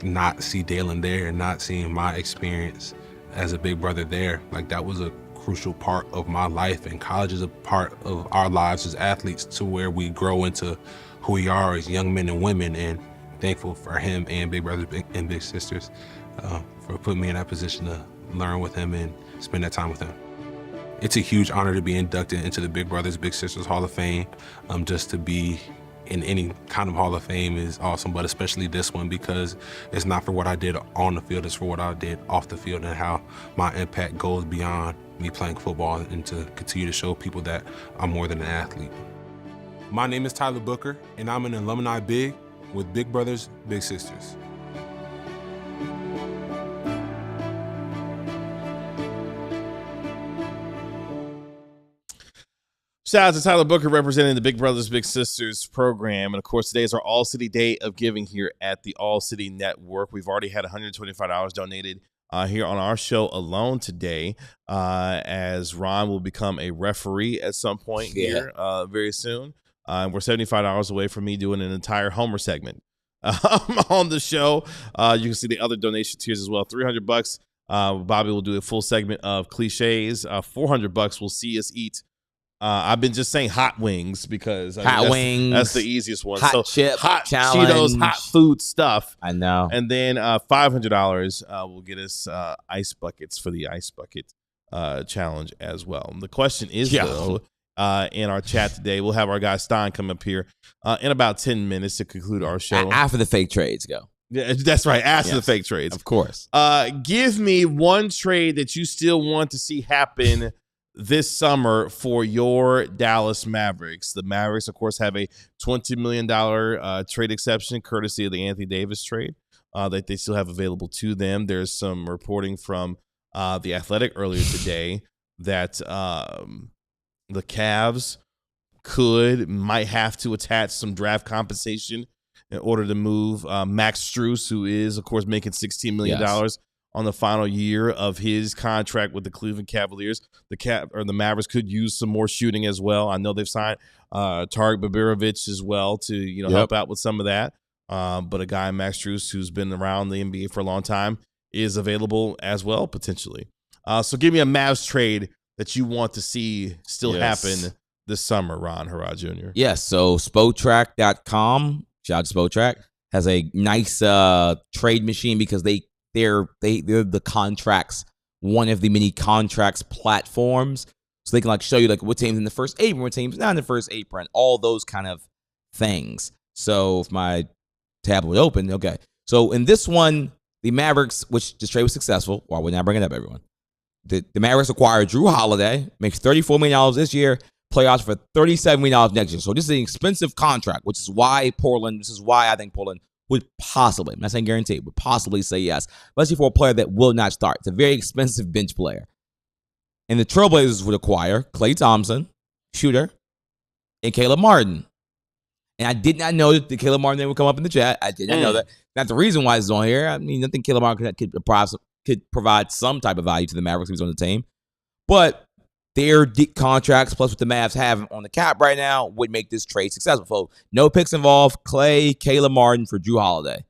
[SPEAKER 6] not see Dalen there and not seeing my experience as a big brother there. Like, that was a crucial part of my life, and college is a part of our lives as athletes, to where we grow into who we are as young men and women. And thankful for him and big brothers and big sisters for putting me in that position to learn with him and spend that time with him. It's a huge honor to be inducted into the Big Brothers Big Sisters Hall of Fame. Just to be in any kind of Hall of Fame is awesome, but especially this one because it's not for what I did on the field, it's for what I did off the field and how my impact goes beyond me playing football and to continue to show people that I'm more than an athlete. My name is Tyler Booker, and I'm an alumni big with Big Brothers Big Sisters.
[SPEAKER 1] Shout out to Tyler Booker representing the Big Brothers Big Sisters program. And, of course, today is our All-City Day of Giving here at the All-City Network. We've already had $125 donated here on our show alone today as Ron will become a referee at some point here very soon. We're $75 away from me doing an entire Homer segment on the show. You can see the other donation tiers as well. $300. Bobby will do a full segment of cliches. $400 will see us eat. I've been just saying hot wings because
[SPEAKER 3] wings.
[SPEAKER 1] That's the easiest one.
[SPEAKER 3] Hot chip
[SPEAKER 1] hot
[SPEAKER 3] challenge.
[SPEAKER 1] Cheetos, hot food stuff.
[SPEAKER 3] I know.
[SPEAKER 1] And then $500 will get us ice buckets for the ice bucket challenge as well. And the question is though, in our chat today, we'll have our guy Stein come up here in about 10 minutes to conclude our show.
[SPEAKER 3] After the fake trades go.
[SPEAKER 1] Yeah, that's right. After the fake trades,
[SPEAKER 3] of course.
[SPEAKER 1] Give me one trade that you still want to see happen this summer for your Dallas Mavericks. The Mavericks, of course, have a $20 million trade exception courtesy of the Anthony Davis trade that they still have available to them. There's some reporting from The Athletic earlier today that the Cavs might have to attach some draft compensation in order to move Max Strus, who is, of course, making $16 million on the final year of his contract with the Cleveland Cavaliers. The Mavericks could use some more shooting as well. I know they've signed Tarek Babirovic as well to help out with some of that. But a guy, Max Strus, who's been around the NBA for a long time, is available as well potentially. So give me a Mavs trade that you want to see still happen this summer, Ron Harrod Jr.
[SPEAKER 3] Yes. So Spotrac.com, shout out to Spotrac, has a nice trade machine because they're the contracts, one of the many contracts platforms. So they can show you what teams in the first 8, what teams not in the first 8, and all those kind of things. So if my tab would open, okay. So in this one, the Mavericks, which this trade was successful, why wouldn't I bring it up, everyone? The Mavericks acquired Drew Holiday, makes $34 million this year, playoffs for $37 million next year. So this is an expensive contract, which is why I think Portland would possibly, I'm not saying guaranteed, would possibly say yes, especially for a player that will not start. It's a very expensive bench player. And the Trailblazers would acquire Klay Thompson, shooter, and Caleb Martin. And I did not know that the Caleb Martin name would come up in the chat. I did not know that. Not the reason why it's on here. I mean, I think Caleb Martin could provide some type of value to the Mavericks if he's on the team. But their contracts, plus what the Mavs have on the cap right now, would make this trade successful. So no picks involved. Klay, Caleb Martin for Drew Holiday.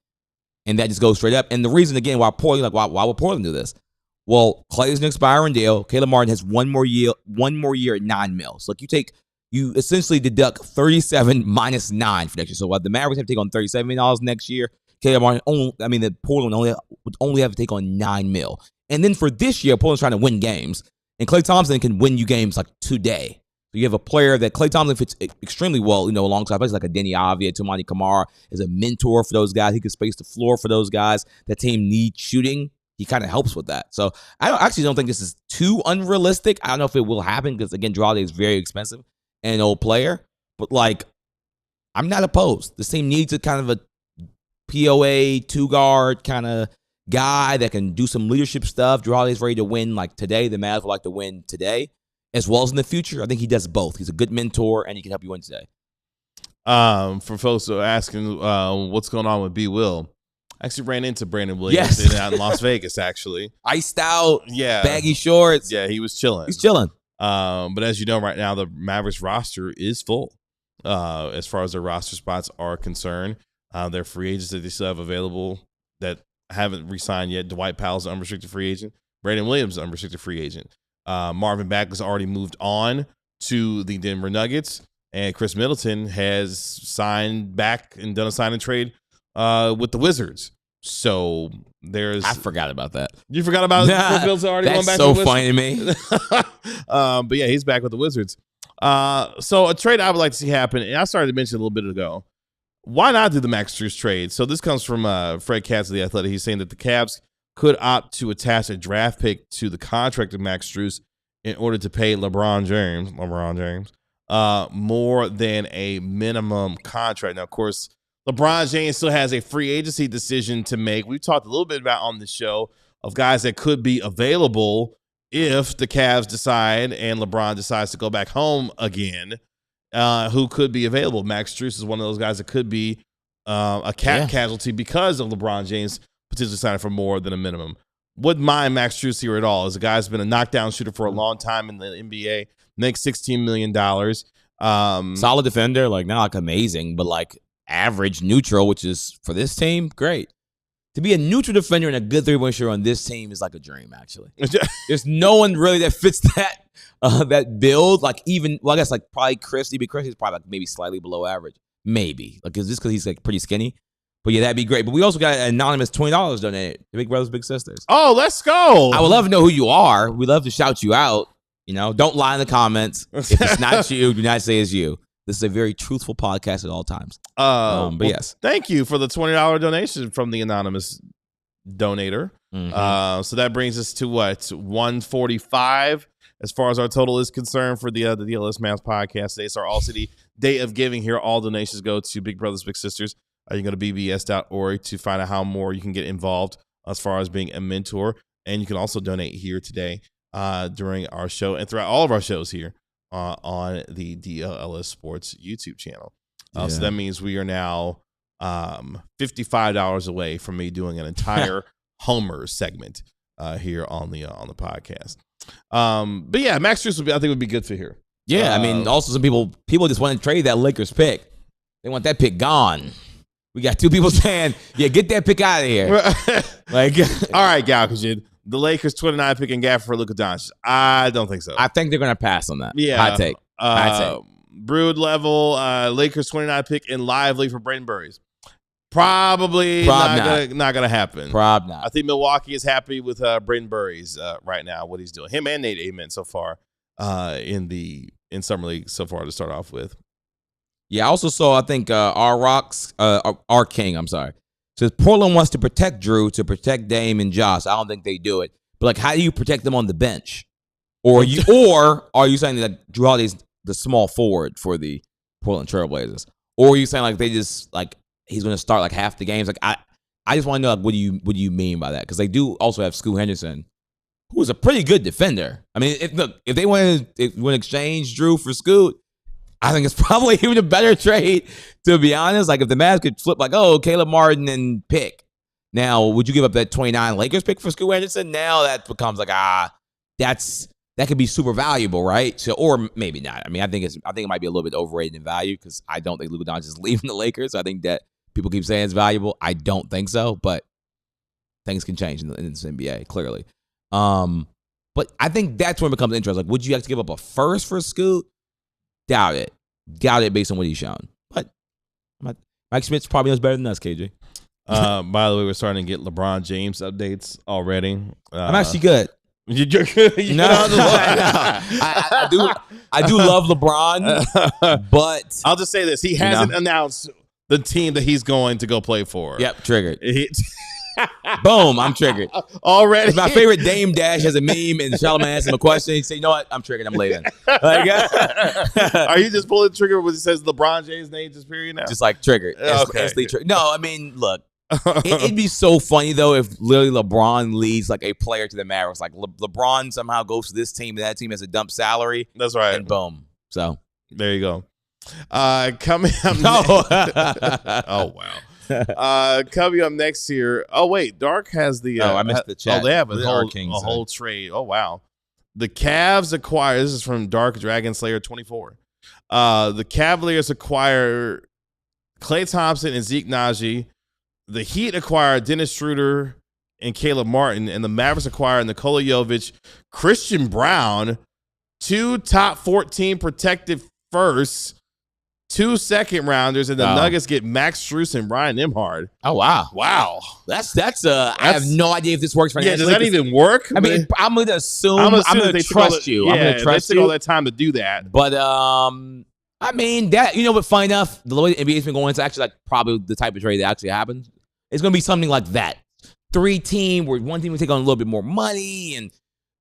[SPEAKER 3] And that just goes straight up. And the reason, again, why Portland, why would Portland do this? Well, Klay is an expiring deal. Caleb Martin has one more year at $9 million. So you essentially deduct 37 minus 9 for next year. So while the Mavericks have to take on $37 million next year, Caleb Martin the Portland would only have to take on $9 million. And then for this year, Portland's trying to win games. And Klay Thompson can win you games today. So you have a player that Klay Thompson fits extremely well, alongside places like a Denny Avdia, Toumani Camara, as a mentor for those guys. He can space the floor for those guys. That team needs shooting. He kind of helps with that. So I actually don't think this is too unrealistic. I don't know if it will happen because, again, Drew Holiday is very expensive and an old player. But, I'm not opposed. This team needs a kind of a POA, two-guard kind of guy that can do some leadership stuff. Drew Holiday's ready to win today. The Mavs would like to win today as well as in the future. I think he does both. He's a good mentor and he can help you win today.
[SPEAKER 1] For folks who are asking what's going on with B. Will, I actually ran into Brandon Williams out in Las Vegas, actually.
[SPEAKER 3] Iced out,
[SPEAKER 1] yeah,
[SPEAKER 3] baggy shorts.
[SPEAKER 1] Yeah, he was chilling.
[SPEAKER 3] He's chilling.
[SPEAKER 1] But as you know, right now, the Mavericks roster is full as far as their roster spots are concerned. Their free agents that they still have available that haven't re-signed yet. Dwight Powell's an unrestricted free agent. Brandon Williams is an unrestricted free agent. Marvin Bagley's already moved on to the Denver Nuggets, and Chris Middleton has signed back and done a sign and trade with the Wizards. So
[SPEAKER 3] I forgot about that.
[SPEAKER 1] You forgot about Cooper Flagg's already going back
[SPEAKER 3] to
[SPEAKER 1] the
[SPEAKER 3] Wizards?
[SPEAKER 1] That's so funny to me. But yeah, he's back with the Wizards. So a trade I would like to see happen, and I started to mention a little bit ago. Why not do the Max Strus trade? So this comes from Fred Katz of The Athletic. He's saying that the Cavs could opt to attach a draft pick to the contract of Max Strus in order to pay LeBron James more than a minimum contract. Now, of course, LeBron James still has a free agency decision to make. We've talked a little bit about on the show of guys that could be available if the Cavs decide and LeBron decides to go back home again, who could be available. Max Strus is one of those guys that could be a casualty because of LeBron James potentially signing for more than a minimum. Wouldn't mind Max Strus here at all. As a guy who's been a knockdown shooter for a long time in the NBA, makes $16 million.
[SPEAKER 3] Solid defender, like not like amazing, but like average neutral, which is for this team, great. To be a neutral defender and a good three-point shooter on this team is like a dream, actually. There's no one really that fits that build. Like even, well, I guess like probably Chris. Even Chris is probably like maybe slightly below average. Maybe. Like, is this because he's like pretty skinny? But yeah, that'd be great. But we also got an anonymous $20 donated to Big Brothers Big Sisters.
[SPEAKER 1] Oh, let's go.
[SPEAKER 3] I would love to know who you are. We'd love to shout you out. You know, don't lie in the comments. If it's not you, do not say it's you. This is a very truthful podcast at all times. But yes.
[SPEAKER 1] Thank you for the $20 donation from the anonymous donator.
[SPEAKER 3] Mm-hmm.
[SPEAKER 1] So that brings us to what? $145 as far as our total is concerned for the DLLS Mavs podcast today. It's our All-City Day of Giving here. All donations go to Big Brothers Big Sisters. You can go to bbs.org to find out how more you can get involved as far as being a mentor. And you can also donate here today during our show and throughout all of our shows here on the DLLS Sports YouTube channel. So that means we are now $55 away from me doing an entire Homer segment here on the podcast. But yeah, Max Strus I think would be good for here.
[SPEAKER 3] Yeah, I mean, also some people just want to trade that Lakers pick. They want that pick gone. We got two people saying, yeah, get that pick out of here. Like,
[SPEAKER 1] all right, Gal, because the Lakers 29 picking Gafford for Luka Doncic. I don't think so.
[SPEAKER 3] I think they're going to pass on that.
[SPEAKER 1] Yeah.
[SPEAKER 3] Hot take.
[SPEAKER 1] Brood level, Lakers 29 pick in Lively for Braden Burries. Probably not going to happen.
[SPEAKER 3] Probably not.
[SPEAKER 1] I think Milwaukee is happy with Braden Burries right now, what he's doing. Him and Nate Amen so far in Summer League so far to start off with.
[SPEAKER 3] Yeah, I also saw, I think, our King, I'm sorry. Says Portland wants to protect Drew to protect Dame and Josh. I don't think they do it. But, like, how do you protect them on the bench? Or are you saying that Drew Holiday's the small forward for the Portland Trailblazers? Or are you saying, like, they just, like, he's going to start, like, half the games? Like, I just want to know, like, what do you mean by that? Because they do also have Scoot Henderson, who is a pretty good defender. I mean, if they want to exchange Drew for Scoot, I think it's probably even a better trade, to be honest. Like, if the Mavs could flip, like, oh, Caleb Martin and pick. Now, would you give up that 29 Lakers pick for Scoot Henderson? Now that becomes like, that could be super valuable, right? So, or maybe not. I mean, I think it might be a little bit overrated in value because I don't think Luka Doncic is leaving the Lakers. I think that people keep saying it's valuable. I don't think so, but things can change in this NBA, clearly. But I think that's when it becomes interesting. Like, would you have to give up a first for Scoot? Doubt it based on what he's shown. But Mike Smith probably knows better than us, KJ.
[SPEAKER 1] By the way, we're starting to get LeBron James updates already.
[SPEAKER 3] I'm actually good.
[SPEAKER 1] You're good.
[SPEAKER 3] No, I do love LeBron, but
[SPEAKER 1] I'll just say this: he hasn't announced the team that he's going to go play for.
[SPEAKER 3] Yep, triggered. Boom, I'm triggered.
[SPEAKER 1] Already.
[SPEAKER 3] It's my favorite Dame Dash as a meme, and Charlamagne asks him a question. He say, you know what? I'm triggered. I'm leaving. Like,
[SPEAKER 1] are you just pulling the trigger when it says LeBron James' name just period now?
[SPEAKER 3] Just like triggered.
[SPEAKER 1] Okay.
[SPEAKER 3] No, I mean, look. It'd be so funny, though, if literally LeBron leads like a player to the Mavericks. Like LeBron somehow goes to this team, and that team has a dump salary.
[SPEAKER 1] That's right.
[SPEAKER 3] And boom. So
[SPEAKER 1] there you go. Coming up next. Oh, wow. Coming up next here. Oh, wait. Dark has the.
[SPEAKER 3] I missed the chat.
[SPEAKER 1] Oh, they have a whole trade. Oh, wow. The Cavs acquire. This is from Dark Dragon Slayer 24. The Cavaliers acquire Klay Thompson and Zeke Naji. The Heat acquired Dennis Schroeder and Caleb Martin, and the Mavericks acquired Nikola Jovic, Christian Brown, 2 top 14 protected firsts, 2 second-rounders, and the Nuggets get Max Strus and Ryan Nembhard.
[SPEAKER 3] Oh, wow.
[SPEAKER 1] Wow.
[SPEAKER 3] That's I have no idea if this works for
[SPEAKER 1] Yeah, does that even work?
[SPEAKER 3] I mean, I'm going to assume, I'm going to trust you.
[SPEAKER 1] Yeah,
[SPEAKER 3] I'm going to trust
[SPEAKER 1] they
[SPEAKER 3] you.
[SPEAKER 1] took all that time to do that.
[SPEAKER 3] But, I mean, that, you know what, funny enough, the way the NBA's been going, it's actually like probably the type of trade that actually happens. It's going to be something like that. 3-team, where one team will take on a little bit more money, and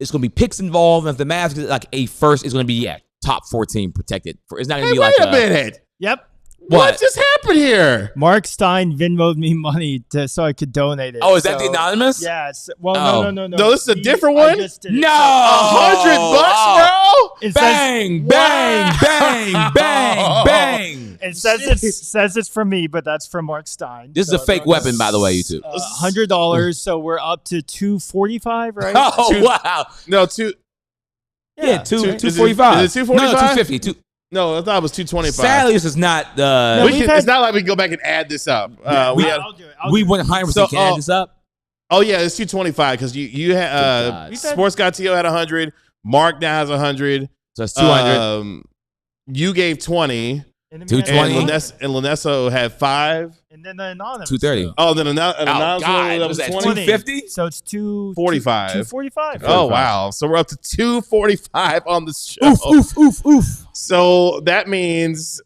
[SPEAKER 3] it's going to be picks involved. And if the Mavs get like a first, it's going to be, top 14 protected. It's not going to be like
[SPEAKER 1] wait a minute.
[SPEAKER 4] Yep.
[SPEAKER 1] What just happened here?
[SPEAKER 4] Marc Stein Venmo'd me money so I could donate it.
[SPEAKER 3] Oh, is that the anonymous?
[SPEAKER 4] Yeah. No.
[SPEAKER 1] No, this is a different one?
[SPEAKER 3] No!
[SPEAKER 1] $100, bro?
[SPEAKER 3] Bang, bang, bang, bang, bang.
[SPEAKER 4] It says it's from me, but that's from Marc Stein.
[SPEAKER 3] This is a fake weapon, by the way, you two.
[SPEAKER 4] $100, so we're up to $245, right?
[SPEAKER 3] Oh, wow.
[SPEAKER 1] No, two.
[SPEAKER 3] Yeah,
[SPEAKER 1] $245.
[SPEAKER 3] 245.
[SPEAKER 1] Is it $245?
[SPEAKER 3] No, 250.
[SPEAKER 1] No, I thought it was $225.
[SPEAKER 3] Sadly, this is not.
[SPEAKER 1] It's not like we can go back and add this up.
[SPEAKER 4] I'll do it.
[SPEAKER 3] We 100% can add this up.
[SPEAKER 1] Oh yeah, it's $225 because you had Sports Guy Tio had 100. Mark now has 100.
[SPEAKER 3] So it's 200.
[SPEAKER 1] You gave 20.
[SPEAKER 3] 220.
[SPEAKER 1] And Lanesso had 5.
[SPEAKER 4] And then the anonymous.
[SPEAKER 3] 230.
[SPEAKER 1] Oh, then anonymous
[SPEAKER 3] was that
[SPEAKER 1] 250.
[SPEAKER 4] So it's
[SPEAKER 1] 245.
[SPEAKER 4] 245.
[SPEAKER 1] Oh wow! So we're up to 245 on the show.
[SPEAKER 4] Oof.
[SPEAKER 1] So that means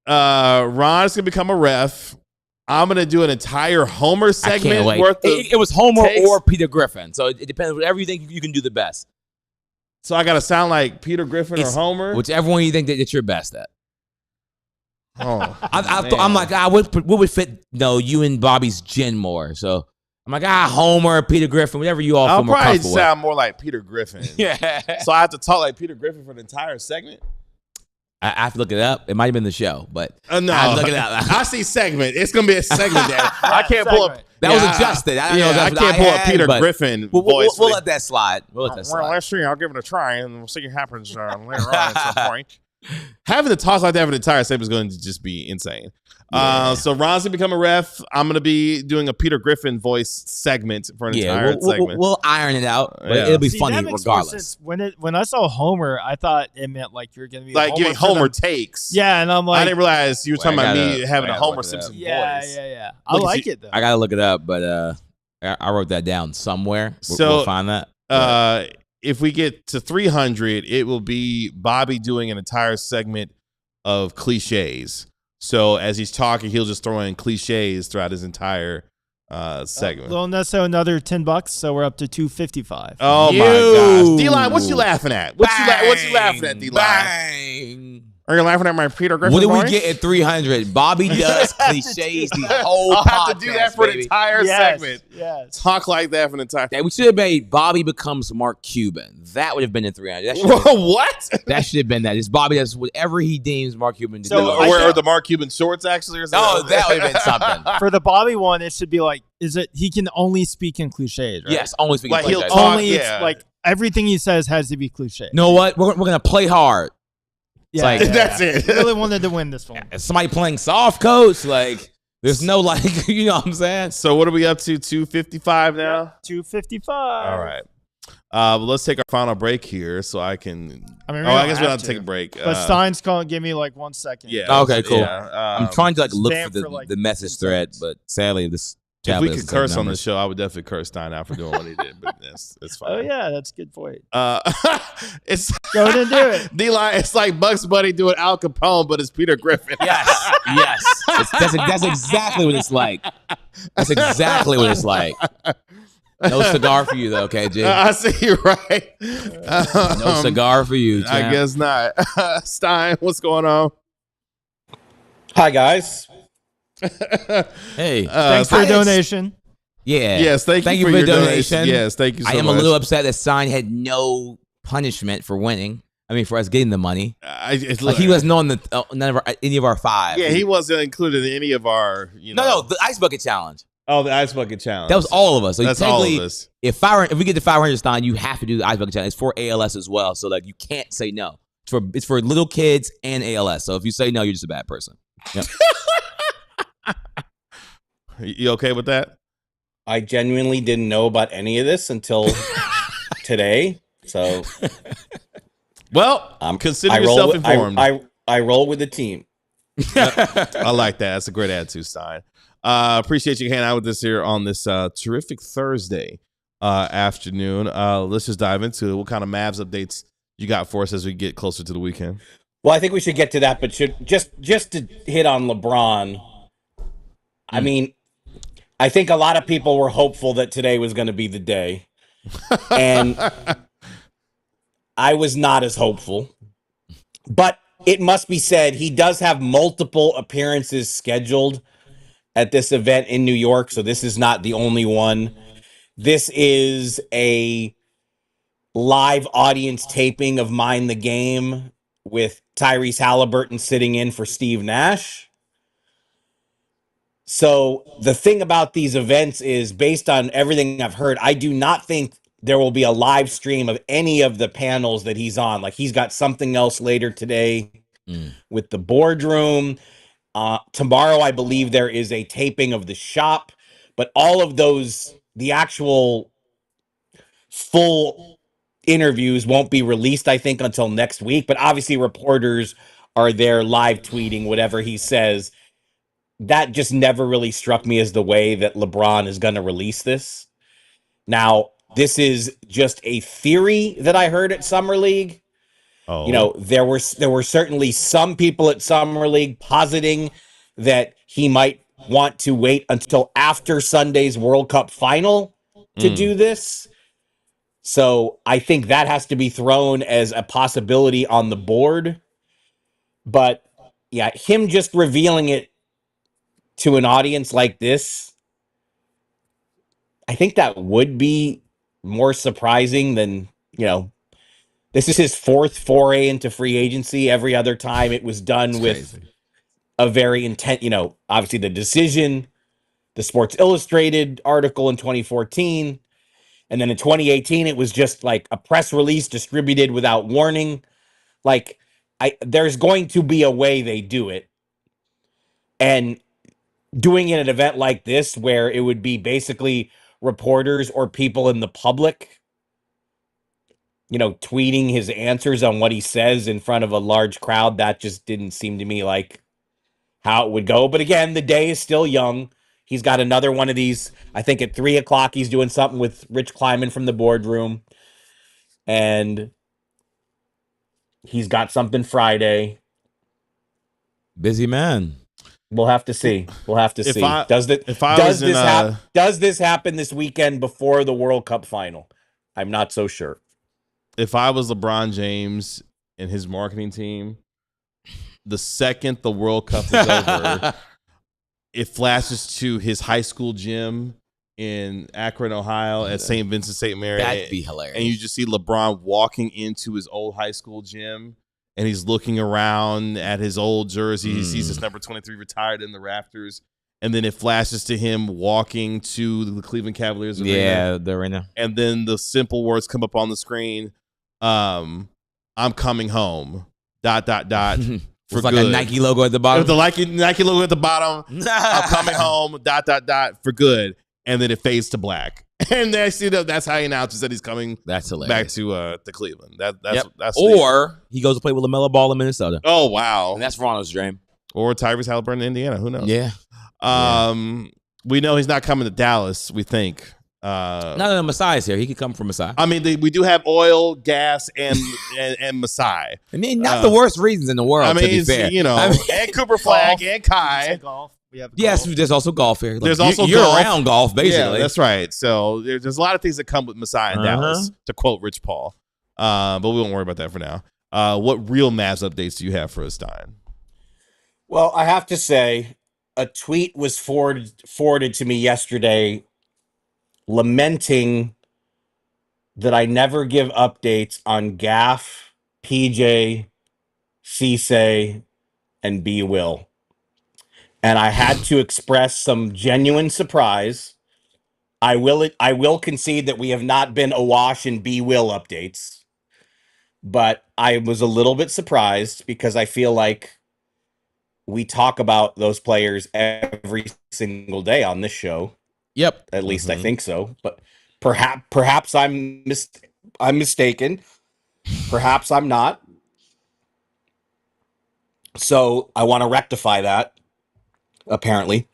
[SPEAKER 1] Ron's gonna become a ref. I'm gonna do an entire Homer segment worth of.
[SPEAKER 3] It was Homer
[SPEAKER 1] takes.
[SPEAKER 3] or Peter Griffin, so it depends. Whatever you think you can do the best.
[SPEAKER 1] So I gotta sound like Peter Griffin or Homer,
[SPEAKER 3] whichever one you think that you're best at.
[SPEAKER 1] Oh,
[SPEAKER 3] I'm like, what would fit? No, you and Bobby's gin more. So I'm like, Homer, Peter Griffin, whatever you all feel more
[SPEAKER 1] probably
[SPEAKER 3] comfortable
[SPEAKER 1] sound more like Peter Griffin.
[SPEAKER 3] Yeah.
[SPEAKER 1] So I have to talk like Peter Griffin for the entire segment.
[SPEAKER 3] I have to look it up. It might have been the show, but
[SPEAKER 1] no,
[SPEAKER 3] I have to look it up.
[SPEAKER 1] I see segment. It's gonna be a segment there. I can't pull up.
[SPEAKER 3] That was adjusted. I
[SPEAKER 1] can't pull up Peter Griffin voice.
[SPEAKER 3] We'll let that slide. Well,
[SPEAKER 1] let's see. I'll give it a try, and we'll see what happens later on at some point. Having to talk like that for the entire segment is going to just be insane. Yeah. So Ron's gonna become a ref. I'm gonna be doing a Peter Griffin voice segment for an entire segment.
[SPEAKER 3] We'll iron it out. But it'll be funny regardless.
[SPEAKER 4] When I saw Homer, I thought it meant like you're gonna be
[SPEAKER 1] like giving Homer takes.
[SPEAKER 4] Yeah, and I'm like,
[SPEAKER 1] I didn't realize you were talking about me having a Homer Simpson voice.
[SPEAKER 4] Yeah. I like it though.
[SPEAKER 3] I gotta look it up, but I wrote that down somewhere. We'll find that.
[SPEAKER 1] If we get to 300, it will be Bobby doing an entire segment of cliches. So as he's talking, he'll just throw in cliches throughout his entire segment.
[SPEAKER 4] Well, that's another $10, so we're up to $255.
[SPEAKER 1] Oh my gosh, D-Line, what you laughing at? What you laughing at, D-Line?
[SPEAKER 3] Bang.
[SPEAKER 1] Are you laughing at my Peter Griffin
[SPEAKER 3] What do
[SPEAKER 1] voice?
[SPEAKER 3] we get at 300? Bobby does cliches the whole
[SPEAKER 1] I'll
[SPEAKER 3] podcast.
[SPEAKER 1] have to do that for an entire segment.
[SPEAKER 4] Yes.
[SPEAKER 1] Talk like that for an entire.
[SPEAKER 3] We should have made Bobby becomes Mark Cuban. That would have been at 300.
[SPEAKER 1] What?
[SPEAKER 3] That should have been that. Just Bobby does whatever he deems Mark Cuban to do.
[SPEAKER 1] Or the Mark Cuban shorts actually, or something.
[SPEAKER 3] Oh, that would have been something.
[SPEAKER 4] For the Bobby one, it should be like, he can only speak in cliches, right?
[SPEAKER 3] Yes, only speak in cliches.
[SPEAKER 1] He'll talk,
[SPEAKER 4] it's like everything he says has to be cliche.
[SPEAKER 3] You know what? We're gonna play hard.
[SPEAKER 4] Yeah,
[SPEAKER 1] that's it.
[SPEAKER 4] I really wanted to win this one.
[SPEAKER 3] Somebody playing soft coach, like there's no you know what I'm saying?
[SPEAKER 1] So what are we up to? 255 now?
[SPEAKER 4] 255.
[SPEAKER 1] All right. Well, let's take our final break here so I can. I guess we'll have to take a break.
[SPEAKER 4] But Stein's calling. Give me like 1 second.
[SPEAKER 1] Yeah.
[SPEAKER 3] Okay, cool.
[SPEAKER 1] Yeah,
[SPEAKER 3] I'm trying to look for
[SPEAKER 4] like
[SPEAKER 3] the message thread, but sadly this.
[SPEAKER 1] If we could curse on the show, I would definitely curse Stein out for doing what he did, but it's fine.
[SPEAKER 4] Oh yeah, that's a good point.
[SPEAKER 1] It's
[SPEAKER 4] go ahead and do it.
[SPEAKER 1] D-Line, it's like Bugs Bunny doing Al Capone, but it's Peter Griffin.
[SPEAKER 3] Yes. That's exactly what it's like. That's exactly what it's like. No cigar for you though, KG.
[SPEAKER 1] I see you right.
[SPEAKER 3] No cigar for you, champ.
[SPEAKER 1] I guess not. Stein, what's going on?
[SPEAKER 9] Hi guys.
[SPEAKER 3] Hey,
[SPEAKER 4] thanks for your donation.
[SPEAKER 3] Yeah.
[SPEAKER 1] Yes, thank you for your donation. Yes, thank you so much.
[SPEAKER 3] I am a little upset that Stein had no punishment for winning. I mean, for us getting the money. He wasn't on any of our 5.
[SPEAKER 1] Yeah, he wasn't included in any of our.
[SPEAKER 3] No, the ice bucket challenge.
[SPEAKER 1] Oh, the ice bucket challenge.
[SPEAKER 3] That was all of us. So
[SPEAKER 1] that's all of us.
[SPEAKER 3] If we get to 500, Stein, you have to do the ice bucket challenge. It's for ALS as well, so you can't say no. It's for little kids and ALS. So if you say no, you're just a bad person. Yep.
[SPEAKER 1] You okay with that?
[SPEAKER 9] I genuinely didn't know about any of this until today. So,
[SPEAKER 1] well, consider yourself informed.
[SPEAKER 9] I roll with the team.
[SPEAKER 1] I like that. That's a great attitude, Stein. Appreciate you hanging out with us here on this terrific Thursday afternoon. Let's just dive into it. What kind of Mavs updates you got for us as we get closer to the weekend?
[SPEAKER 9] Well, I think we should get to that, but just to hit on LeBron. I mean, I think a lot of people were hopeful that today was going to be the day, and I was not as hopeful. But it must be said, he does have multiple appearances scheduled at this event in New York, so this is not the only one. This is a live audience taping of Mind the Game with Tyrese Halliburton sitting in for Steve Nash. So the thing about these events is, based on everything I've heard, I do not think there will be a live stream of any of the panels that he's on. Like, he's got something else later today with the boardroom. Tomorrow, I believe there is a taping of the shop, but all of those, the actual full interviews won't be released, I think, until next week. But obviously reporters are there live tweeting whatever he says. That just never really struck me as the way that LeBron is going to release this. Now, this is just a theory that I heard at Summer League.
[SPEAKER 1] Oh.
[SPEAKER 9] You know, there were certainly some people at Summer League positing that he might want to wait until after Sunday's World Cup final to do this. So I think that has to be thrown as a possibility on the board. But yeah, him just revealing it to an audience like this, I think that would be more surprising than, you know, this is his fourth foray into free agency. Every other time it was done with a very intent, you know, obviously the decision, the Sports Illustrated article in 2014. And then in 2018, it was just like a press release distributed without warning. Like, there's going to be a way they do it. And doing it at an event like this, where it would be basically reporters or people in the public, you know, tweeting his answers on what he says in front of a large crowd, that just didn't seem to me like how it would go. But again, the day is still young. He's got another one of these. I think at 3:00, he's doing something with Rich Kleiman from the boardroom. And he's got something Friday.
[SPEAKER 3] Busy man.
[SPEAKER 9] We'll have to see. We'll have to see. Does this happen this weekend before the World Cup final? I'm not so sure.
[SPEAKER 1] If I was LeBron James and his marketing team, the second the World Cup is over, it flashes to his high school gym in Akron, Ohio at St. Vincent St. Mary.
[SPEAKER 3] That'd be hilarious.
[SPEAKER 1] And you just see LeBron walking into his old high school gym, and he's looking around at his old jersey. He sees his number 23 retired in the rafters. And then it flashes to him walking to the Cleveland Cavaliers arena.
[SPEAKER 3] Yeah, the arena.
[SPEAKER 1] And then the simple words come up on the screen. I'm coming home. ... For
[SPEAKER 3] It's like
[SPEAKER 1] good.
[SPEAKER 3] a Nike logo at the bottom.
[SPEAKER 1] With the Nike logo at the bottom. I'm coming home. ... For good. And then it fades to black. And that's how he announces that he's coming.
[SPEAKER 3] That's hilarious.
[SPEAKER 1] Back to Cleveland. That's
[SPEAKER 3] or he goes to play with LaMelo Ball in Minnesota.
[SPEAKER 1] Oh wow.
[SPEAKER 3] And that's Ronald's dream.
[SPEAKER 1] Or Tyrese Halliburton in Indiana. Who knows?
[SPEAKER 3] Yeah.
[SPEAKER 1] We know he's not coming to Dallas, we think.
[SPEAKER 3] No, Masai's here. He could come from Masai.
[SPEAKER 1] I mean, we do have oil, gas, and Masai.
[SPEAKER 3] I mean, not the worst reasons in the world, to be fair.
[SPEAKER 1] You know, and Cooper Flagg and Kai.
[SPEAKER 4] Golf. We have
[SPEAKER 3] Yes,
[SPEAKER 4] golf.
[SPEAKER 3] there's also golf here. Like,
[SPEAKER 1] There's also
[SPEAKER 3] you're
[SPEAKER 1] golf.
[SPEAKER 3] around golf, basically.
[SPEAKER 1] Yeah, that's right. So there's a lot of things that come with Masai in Dallas, to quote Rich Paul. But we won't worry about that for now. What real Mavs updates do you have for us, Stein?
[SPEAKER 9] Well, I have to say, a tweet was forwarded to me yesterday lamenting that I never give updates on Gaff, PJ, Cissé, and B. Will. And I had to express some genuine surprise. I will concede that we have not been awash in B. Will updates, but I was a little bit surprised because I feel like we talk about those players every single day on this show.
[SPEAKER 3] Yep.
[SPEAKER 9] At least I think so. But perhaps I'm mistaken. Perhaps I'm not. So I want to rectify that, apparently.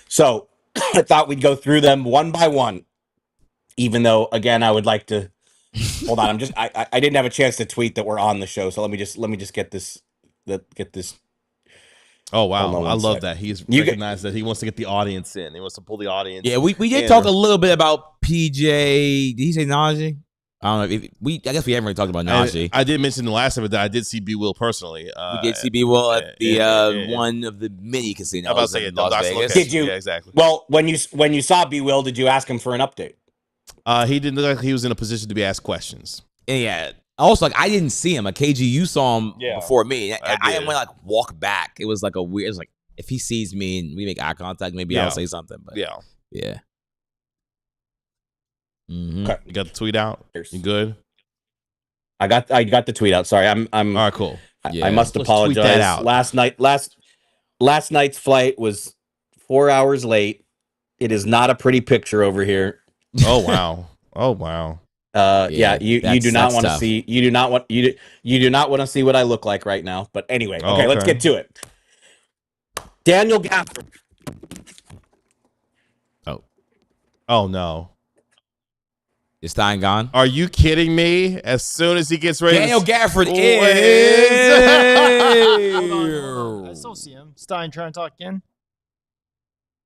[SPEAKER 9] So I thought we'd go through them one by one, even though, again, I would like to hold on. I didn't have a chance to tweet that we're on the show. So let me just get this.
[SPEAKER 1] Oh wow, I love that he's recognized that he wants to get the audience in. He wants to pull the audience.
[SPEAKER 3] Yeah, we did talk a little bit about PJ. Did he say Najee? I don't know. I guess we haven't really talked about Najee.
[SPEAKER 1] I did mention the last episode that I did see B Will personally.
[SPEAKER 3] We did see B Will at the one of the mini casinos.
[SPEAKER 1] I'm about to say
[SPEAKER 3] in Las Vegas.
[SPEAKER 9] Did you?
[SPEAKER 1] Yeah, exactly.
[SPEAKER 9] Well, when you saw B Will, did you ask him for an update?
[SPEAKER 1] He didn't look like he was in a position to be asked questions.
[SPEAKER 3] Yeah. Also, I didn't see him. KG, you saw him before me. I didn't want to walk back. It was like a weird. It was like if he sees me and we make eye contact, maybe I'll say something. But yeah. Mm-hmm.
[SPEAKER 1] Okay. You got the tweet out. You good?
[SPEAKER 9] I got the tweet out. Sorry, I'm
[SPEAKER 1] all right. Cool.
[SPEAKER 9] I must apologize. Tweet that out. Last night's flight was 4 hours late. It is not a pretty picture over here.
[SPEAKER 1] Oh wow. Oh wow.
[SPEAKER 9] You do not want to see. You do not want to see what I look like right now. But anyway, okay, let's get to it. Daniel Gafford.
[SPEAKER 1] Oh no.
[SPEAKER 3] Is Stein gone?
[SPEAKER 1] Are you kidding me? As soon as he gets ready,
[SPEAKER 3] Daniel Gafford is.
[SPEAKER 4] Hold on. I still see him. Stein trying to talk again.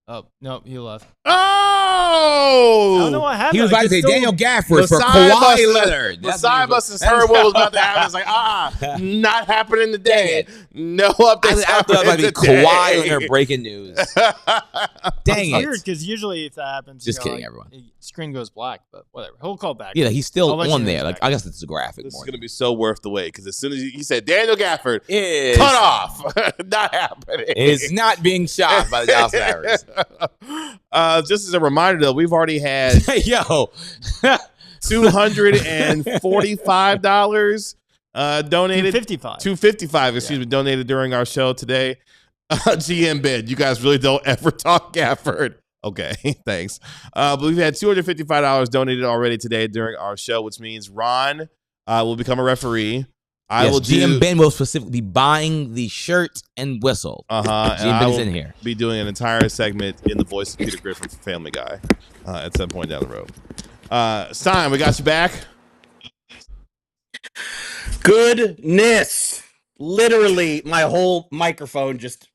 [SPEAKER 4] Oh no, he left.
[SPEAKER 1] Oh!
[SPEAKER 4] I don't know what happened.
[SPEAKER 3] He was about to say Daniel Gafford for Kawhi Leonard.
[SPEAKER 1] The side bus has heard what was about to happen. It's like, not happening today. No updates.
[SPEAKER 3] I thought about the Kawhi Leonard breaking news. Dang
[SPEAKER 4] it's weird because usually if that happens,
[SPEAKER 3] just kidding, everyone.
[SPEAKER 4] Screen goes black, but whatever. He'll call back.
[SPEAKER 3] Yeah, he's still on there. Like I guess it's a graphic.
[SPEAKER 1] This is going to be so worth the wait because as soon as he said Daniel Gafford is cut off, not happening.
[SPEAKER 3] It's not being shot by the Dallas Mavericks.
[SPEAKER 1] Just as a reminder, though, we've already had $245 donated. $255, excuse me, donated during our show today. GM bid. You guys really don't ever talk Gafford. Okay, thanks. But we've had $255 donated already today during our show, which means Ron will become a referee.
[SPEAKER 3] GM Ben will specifically be buying the shirt and whistle. GM Ben is in here.
[SPEAKER 1] Be doing an entire segment in the voice of Peter Griffin from Family Guy at some point down the road. Stein, we got you back.
[SPEAKER 9] Goodness. Literally, my whole microphone just...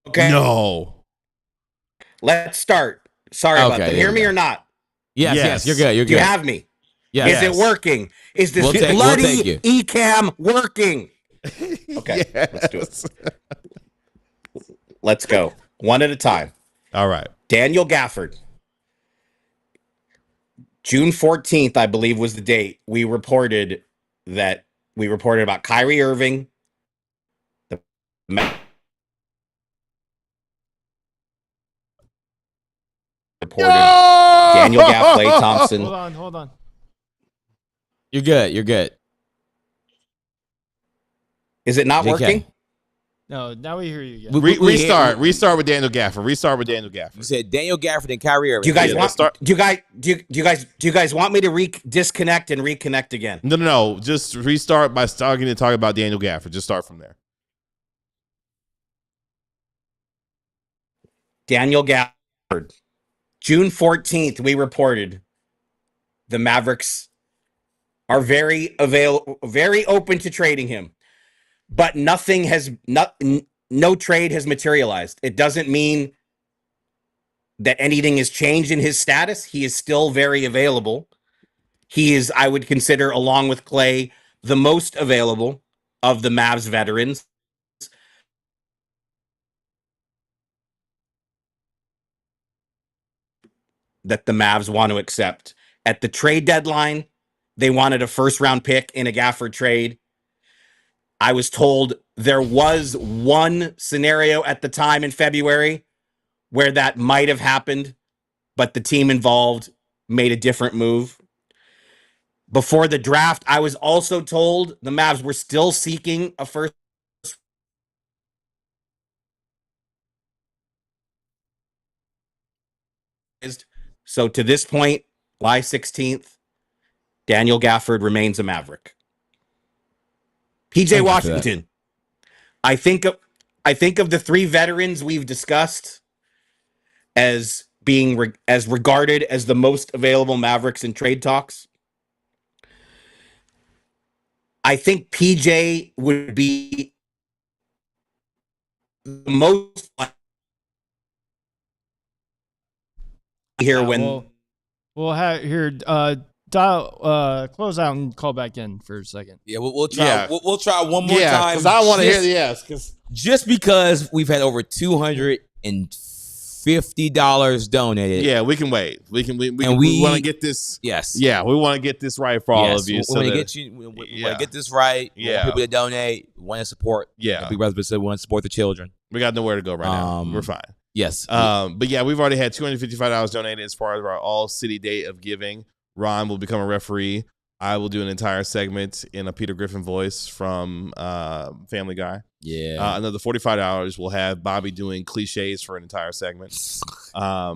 [SPEAKER 9] Okay.
[SPEAKER 1] No.
[SPEAKER 9] Let's start. Sorry about that. Hear me or not?
[SPEAKER 3] Yes. You're good. You're good.
[SPEAKER 9] You have me.
[SPEAKER 3] Yes.
[SPEAKER 9] Is it working? Is this bloody eCam working? Okay, let's do it. Let's go. One at a time.
[SPEAKER 1] All right.
[SPEAKER 9] Daniel Gafford. June 14th, I believe, was the date. We reported about Kyrie Irving. Reported Daniel Gafford, Klay Thompson.
[SPEAKER 4] Hold on.
[SPEAKER 3] You're good.
[SPEAKER 9] Is it not working?
[SPEAKER 4] No, now we hear you again.
[SPEAKER 1] Restart with Daniel Gafford.
[SPEAKER 3] You said Daniel Gafford and Kyrie Irving.
[SPEAKER 9] Do you guys want me to disconnect and reconnect again?
[SPEAKER 1] No. Just restart by starting to talk about Daniel Gafford. Just start from there.
[SPEAKER 9] Daniel Gafford. June 14th, we reported the Mavericks are very open to trading him, but no trade has materialized. It doesn't mean that anything has changed in his status. He is still very available. He is, I would consider, along with Klay, the most available of the Mavs veterans. That the Mavs want to accept. At the trade deadline, they wanted a first-round pick in a Gafford trade. I was told there was one scenario at the time in February where that might have happened, but the team involved made a different move. Before the draft, I was also told the Mavs were still seeking a first. So to this point, July 16th, Daniel Gafford remains a Maverick. PJ Washington. I think of the three veterans we've discussed as being as regarded as the most available Mavericks in trade talks. I think PJ would be the most here when
[SPEAKER 4] we'll have here dial close out and call back in for a second.
[SPEAKER 3] Yeah, we'll try.
[SPEAKER 1] Yeah.
[SPEAKER 3] We'll try one more time.
[SPEAKER 1] Because I want to hear the yes.
[SPEAKER 3] Just because we've had over $250 donated.
[SPEAKER 1] Yeah, we can wait. We want to get this.
[SPEAKER 3] Yes.
[SPEAKER 1] Yeah, we want to get this right for all of you.
[SPEAKER 3] We want to get you. We want to get this right. We want people to donate. We want to support.
[SPEAKER 1] Yeah.
[SPEAKER 3] Big Brothers said we want to support the children.
[SPEAKER 1] We got nowhere to go right now. We're fine.
[SPEAKER 3] Yes.
[SPEAKER 1] But yeah, we've already had $255 donated as far as our All City Day of Giving. Ron will become a referee. I will do an entire segment in a Peter Griffin voice from Family Guy.
[SPEAKER 3] Yeah.
[SPEAKER 1] Another $45 we'll have Bobby doing cliches for an entire segment.
[SPEAKER 3] I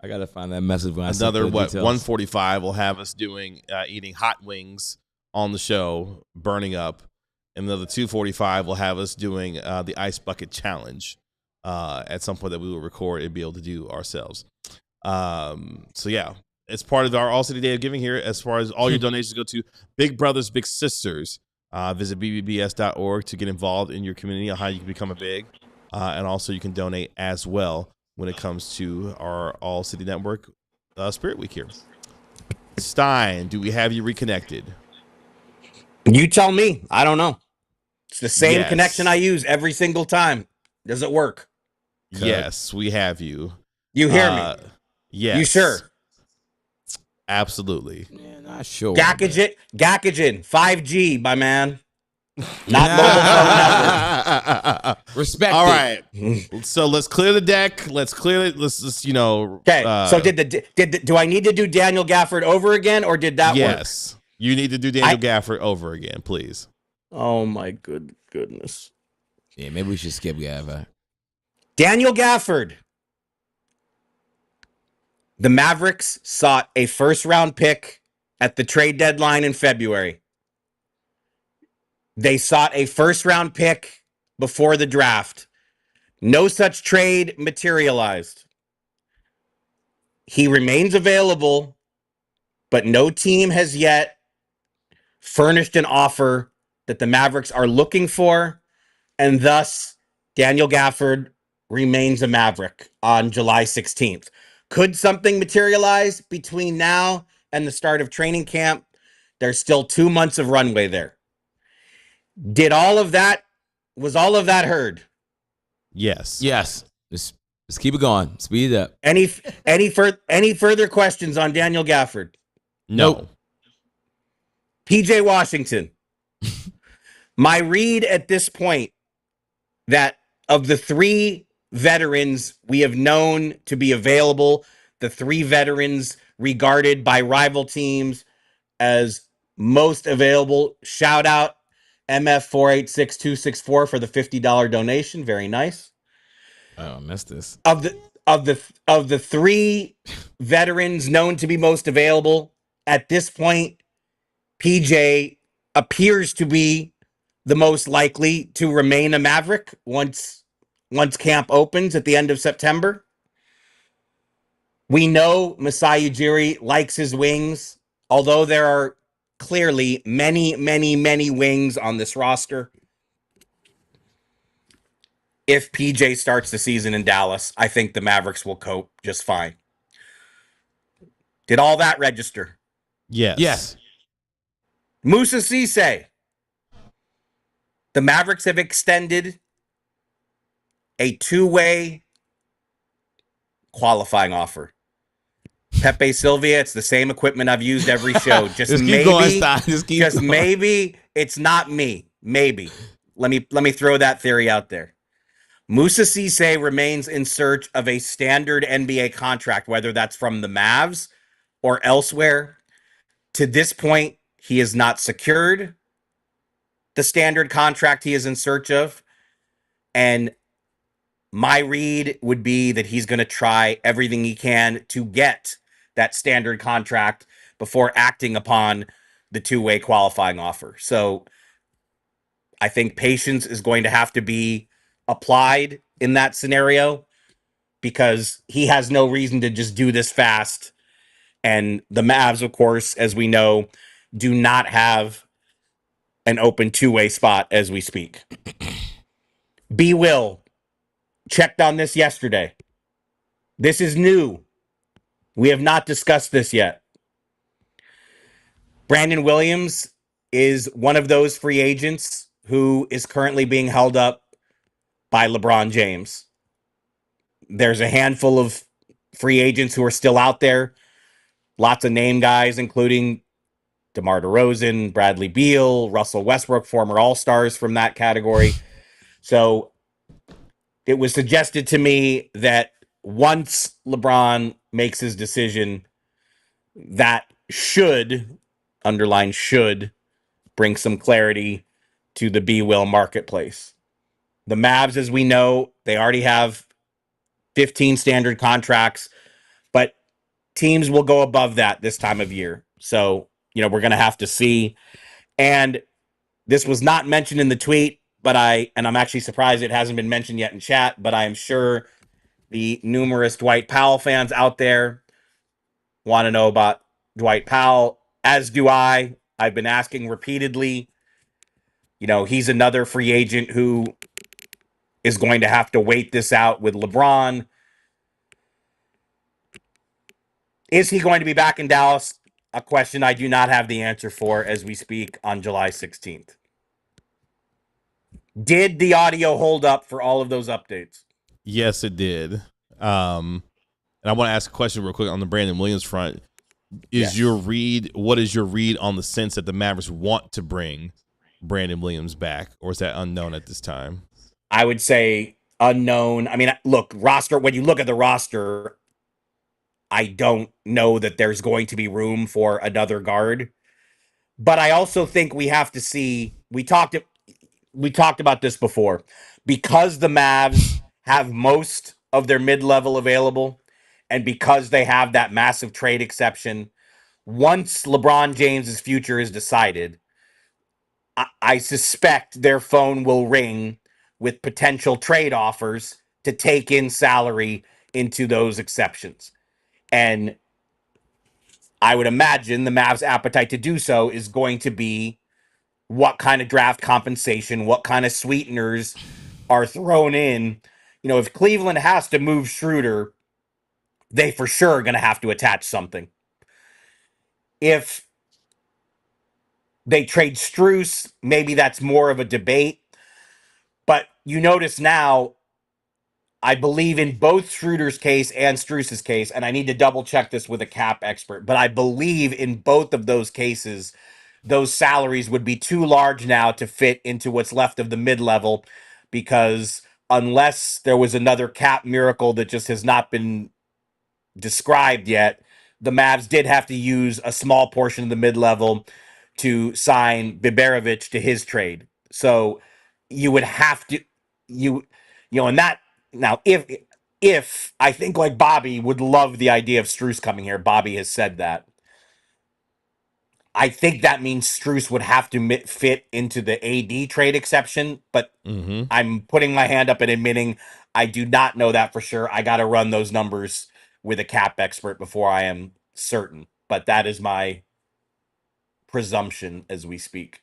[SPEAKER 3] gotta find that message when
[SPEAKER 1] another
[SPEAKER 3] I details.
[SPEAKER 1] 145 will have us doing eating hot wings on the show, burning up. And another 245 will have us doing the ice bucket challenge at some point that we will record and be able to do ourselves. So yeah. It's part of our All City Day of Giving here. As far as all your donations go to Big Brothers Big Sisters, visit bbbs.org to get involved in your community on how you can become a big. And also you can donate as well when it comes to our All City Network Spirit Week here. Stein, do we have you reconnected?
[SPEAKER 9] You tell me. I don't know. It's the same connection I use every single time. Does it work?
[SPEAKER 1] Yes, we have you.
[SPEAKER 9] You hear me?
[SPEAKER 1] Yes.
[SPEAKER 9] You sure?
[SPEAKER 1] Absolutely.
[SPEAKER 3] Yeah, not sure.
[SPEAKER 9] Gakagen, 5G, my man. Not mobile phone network.
[SPEAKER 3] Respect.
[SPEAKER 1] All right. So let's clear the deck. Let's just
[SPEAKER 9] Okay. So do I need to do Daniel Gafford over again, or did that work?
[SPEAKER 1] Yes. You need to do Daniel Gafford over again, please.
[SPEAKER 9] Oh my goodness.
[SPEAKER 3] Yeah, maybe we should skip Gafford.
[SPEAKER 9] Daniel Gafford. The Mavericks sought a first-round pick at the trade deadline in February. They sought a first-round pick before the draft. No such trade materialized. He remains available, but no team has yet furnished an offer that the Mavericks are looking for, and thus Daniel Gafford remains a Maverick on July 16th. Could something materialize between now and the start of training camp? There's still 2 months of runway there. Was all of that heard?
[SPEAKER 3] Yes. Let's keep it going. Speed it up.
[SPEAKER 9] Any further questions on Daniel Gafford?
[SPEAKER 1] No.
[SPEAKER 9] PJ Washington. My read at this point that of the three veterans we have known to be available, the three veterans regarded by rival teams as most available, shout out MF486264 for the $50 donation. Very nice.
[SPEAKER 3] Oh, I missed this.
[SPEAKER 9] Of the three veterans known to be most available at this point, PJ appears to be the most likely to remain a Maverick once camp opens at the end of September. We know Masai Ujiri likes his wings, although there are clearly many, many, many wings on this roster. If PJ starts the season in Dallas, I think the Mavericks will cope just fine. Did all that register?
[SPEAKER 1] Yes.
[SPEAKER 9] Moussa Cissé. The Mavericks have extended a two-way qualifying offer. Pepe Sylvia, it's the same equipment I've used every show. Just maybe it's not me. Maybe. Let me throw that theory out there. Moussa Cissé remains in search of a standard NBA contract, whether that's from the Mavs or elsewhere. To this point, he has not secured the standard contract he is in search of. And my read would be that he's going to try everything he can to get that standard contract before acting upon the two-way qualifying offer. So I think patience is going to have to be applied in that scenario because he has no reason to just do this fast. And the Mavs, of course, as we know, do not have an open two-way spot as we speak. B. Will checked on this yesterday. This is new. We have not discussed this yet. Brandon Williams is one of those free agents who is currently being held up by LeBron James. There's a handful of free agents who are still out there. Lots of name guys, including DeMar DeRozan, Bradley Beal, Russell Westbrook, former All-Stars from that category. So it was suggested to me that once LeBron makes his decision, that should, underline should, bring some clarity to the B-Will marketplace. The Mavs, as we know, they already have 15 standard contracts, but teams will go above that this time of year. So, we're going to have to see. And this was not mentioned in the tweet, but I'm actually surprised it hasn't been mentioned yet in chat, but I am sure the numerous Dwight Powell fans out there want to know about Dwight Powell, as do I. I've been asking repeatedly. He's another free agent who is going to have to wait this out with LeBron. Is he going to be back in Dallas? A question I do not have the answer for as we speak on July 16th. Did the audio hold up for all of those updates?
[SPEAKER 1] Yes, it did. And I want to ask a question real quick on the Brandon Williams front. What is your read on the sense that the Mavericks want to bring Brandon Williams back, or is that unknown at this time?
[SPEAKER 9] I would say unknown. I mean, look, when you look at the roster, I don't know that there's going to be room for another guard. But I also think we have to see, we talked about this before, because the Mavs have most of their mid-level available, and because they have that massive trade exception, once LeBron James's future is decided, I suspect their phone will ring with potential trade offers to take in salary into those exceptions. And I would imagine the Mavs' appetite to do so is going to be what kind of draft compensation, what kind of sweeteners are thrown in. If Cleveland has to move Schroeder, they for sure are going to have to attach something. If they trade Strus, maybe that's more of a debate. But you notice now, I believe in both Schroeder's case and Strus's case, and I need to double check this with a cap expert, but I believe in both of those cases, those salaries would be too large now to fit into what's left of the mid-level, because unless there was another cap miracle that just has not been described yet, the Mavs did have to use a small portion of the mid-level to sign Biberovic to his trade. So you would have to, and that, now, if I think like Bobby would love the idea of Strus coming here, Bobby has said that. I think that means Strus would have to fit into the AD trade exception, but I'm putting my hand up and admitting I do not know that for sure. I got to run those numbers with a cap expert before I am certain, but that is my presumption as we speak.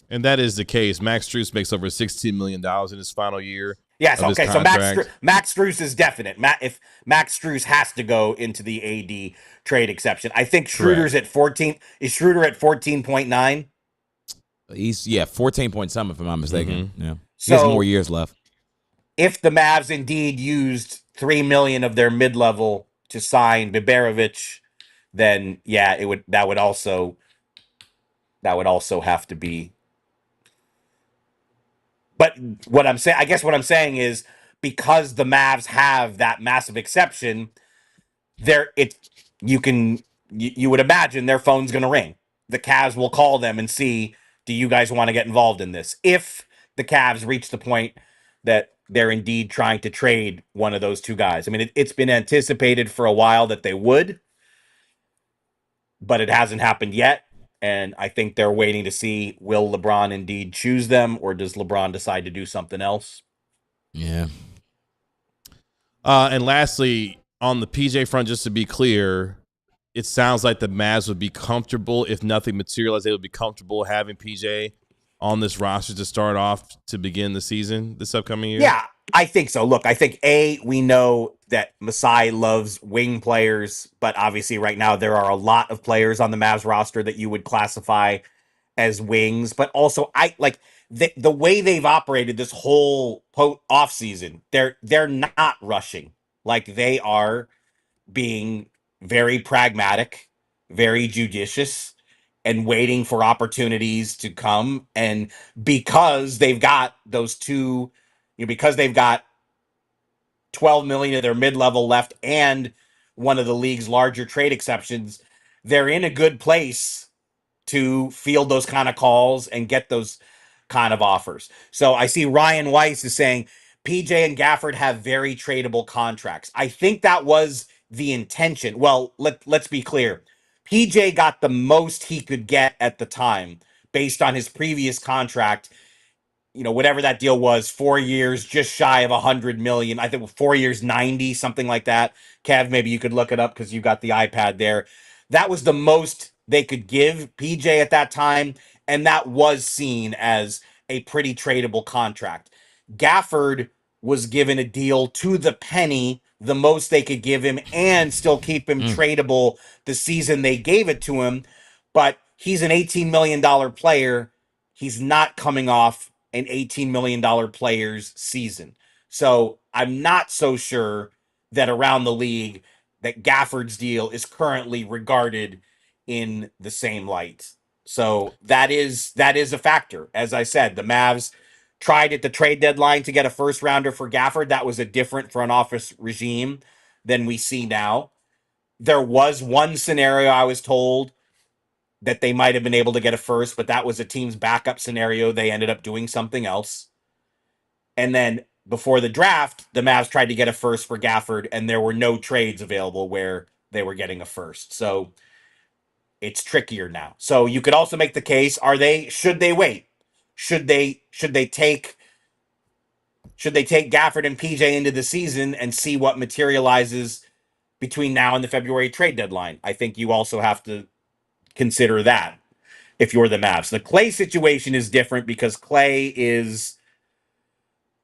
[SPEAKER 1] And that is the case. Max Strus makes over $16 million in his final year.
[SPEAKER 9] Yes, okay, so Max Strus is definite. If Max Strus has to go into the AD trade exception. I think Schroeder's at 14. Is Schroeder at 14.9?
[SPEAKER 3] He's 14 point something, if I'm not mistaken. Yeah.
[SPEAKER 9] So
[SPEAKER 3] he has more years left.
[SPEAKER 9] If the Mavs indeed used $3 million of their mid-level to sign Biberovic, then that would also have to be. But what I'm saying is, because the Mavs have that massive exception, you would imagine their phone's going to ring. The Cavs will call them and see, do you guys want to get involved in this? If the Cavs reach the point that they're indeed trying to trade one of those two guys. I mean, it's been anticipated for a while that they would, but it hasn't happened yet. And I think they're waiting to see, will LeBron indeed choose them, or does LeBron decide to do something else?
[SPEAKER 3] Yeah.
[SPEAKER 1] And lastly, on the PJ front, just to be clear, it sounds like the Mavs would be comfortable if nothing materialized. They would be comfortable having PJ on this roster to start off to begin the season this upcoming year.
[SPEAKER 9] Yeah, I think so. Look, I think we know that Masai loves wing players, but obviously right now there are a lot of players on the Mavs roster that you would classify as wings. But also, I like the way they've operated this whole off season. They're not rushing. Like, they are being very pragmatic, very judicious, and waiting for opportunities to come. And because they've got those two, because they've got 12 million of their mid-level left and one of the league's larger trade exceptions, they're in a good place to field those kind of calls and get those kind of offers. So I see Ryan Weiss is saying PJ and Gafford have very tradable contracts. I think that was the intention. Well, let's be clear. PJ got the most he could get at the time based on his previous contract. Whatever that deal was, 4 years, just shy of 100 million. I think 4 years, 90, something like that. Kev, maybe you could look it up because you got the iPad there. That was the most they could give PJ at that time, and that was seen as a pretty tradable contract. Gafford was given a deal to the penny, the most they could give him, and still keep him tradable the season they gave it to him. But he's an $18 million player. He's not coming off an $18 million player's season. So I'm not so sure that around the league that Gafford's deal is currently regarded in the same light. So that is a factor. As I said, the Mavs tried at the trade deadline to get a first rounder for Gafford. That was a different front office regime than we see now. There was one scenario I was told that they might have been able to get a first, but that was a team's backup scenario. They ended up doing something else. And then before the draft, the Mavs tried to get a first for Gafford, and there were no trades available where they were getting a first. So it's trickier now. So you could also make the case, should they wait? Should they take Gafford and PJ into the season and see what materializes between now and the February trade deadline? I think you also have to consider that if you're the Mavs. The Clay situation is different because Clay is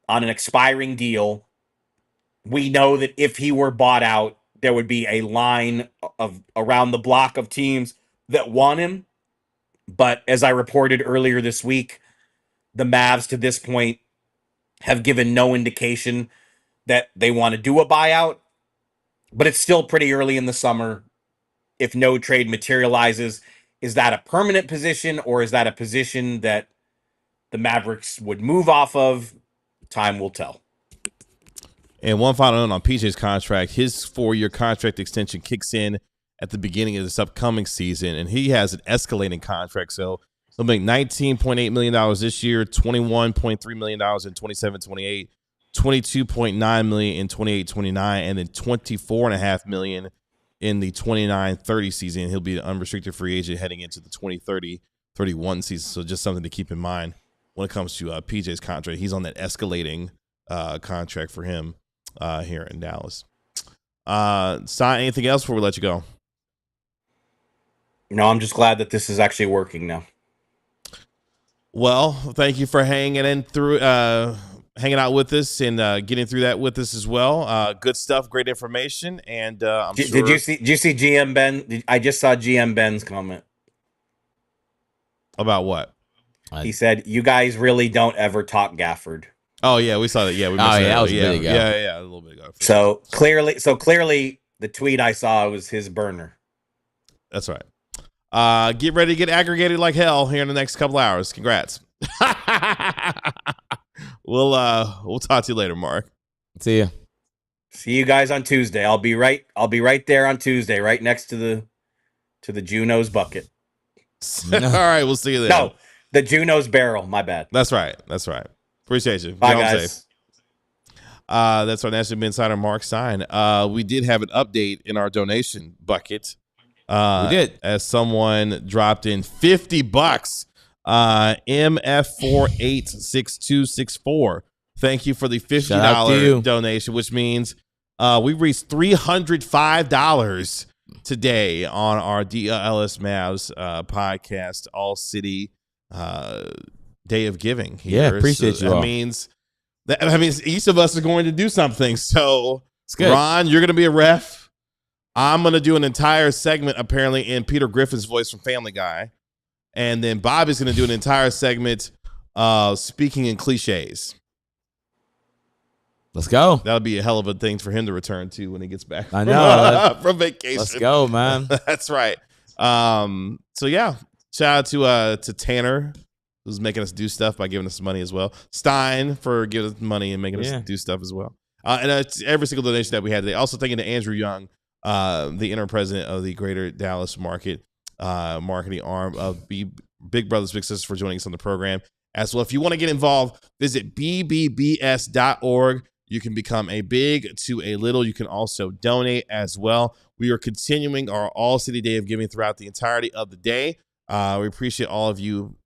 [SPEAKER 9] on an expiring deal. We know that if he were bought out, there would be a line of around the block of teams that want him. But as I reported earlier this week, the Mavs to this point have given no indication that they want to do a buyout. But it's still pretty early in the summer. If no trade materializes, is that a permanent position, or is that a position that the Mavericks would move off of? Time will tell.
[SPEAKER 1] And one final note on PJ's contract. His 4-year contract extension kicks in at the beginning of this upcoming season, and he has an escalating contract. So he'll make $19.8 million this year, $21.3 million in 27-28, $22.9 million in 28-29, and then $24.5 million in the 29-30 season. He'll be an unrestricted free agent heading into the 2030-31 season. So just something to keep in mind when it comes to PJ's contract. He's on that escalating contract for him here in Dallas. Stein, anything else before we let you go?
[SPEAKER 9] No, I'm just glad that this is actually working now.
[SPEAKER 1] Well, thank you for hanging out with us and getting through that with us as well. Good stuff, great information, and I'm sure.
[SPEAKER 9] Did you see GM Ben? I just saw GM Ben's comment
[SPEAKER 1] about what
[SPEAKER 9] he said. You guys really don't ever talk Gafford.
[SPEAKER 1] Oh yeah, we saw that. Yeah,
[SPEAKER 3] that was a bit ago.
[SPEAKER 1] Yeah, a little bit ago.
[SPEAKER 9] So clearly, the tweet I saw was his burner.
[SPEAKER 1] That's right. Get ready to get aggregated like hell here in the next couple hours. Congrats. We'll talk to you later, Mark.
[SPEAKER 3] See ya.
[SPEAKER 9] See you guys on Tuesday. I'll be right there on Tuesday, right next to the Juno's bucket.
[SPEAKER 1] All right, we'll see you there.
[SPEAKER 9] No, the Juno's barrel. My bad.
[SPEAKER 1] That's right. Appreciate you.
[SPEAKER 9] Bye, guys.
[SPEAKER 1] Safe. That's our National Insider, Marc Stein. We did have an update in our donation bucket.
[SPEAKER 3] We did.
[SPEAKER 1] As someone dropped in $50. MF486264. Thank you for the $50 donation, which means we reached $305 today on our DLLS Mavs podcast, All City Day of Giving. Here.
[SPEAKER 3] Yeah, appreciate you.
[SPEAKER 1] That means each of us are going to do something. So, Ron, you're going to be a ref. I'm going to do an entire segment, apparently, in Peter Griffin's voice from Family Guy. And then Bob is going to do an entire segment speaking in cliches.
[SPEAKER 3] Let's go.
[SPEAKER 1] That'll be a hell of a thing for him to return to when he gets back from vacation.
[SPEAKER 3] Let's go, man.
[SPEAKER 1] That's right. So, yeah, shout out to Tanner, who's making us do stuff by giving us money as well. Stein for giving us money and making us do stuff as well. And every single donation that we had today. Also, thanking to Andrew Young, the interim president of the Greater Dallas marketing arm of Big Brothers Big Sisters, for joining us on the program as well. If you want to get involved, visit bbbs.org. You can become a big to a little. You can also donate as well. We are continuing our All City Day of Giving throughout the entirety of the day. We appreciate all of you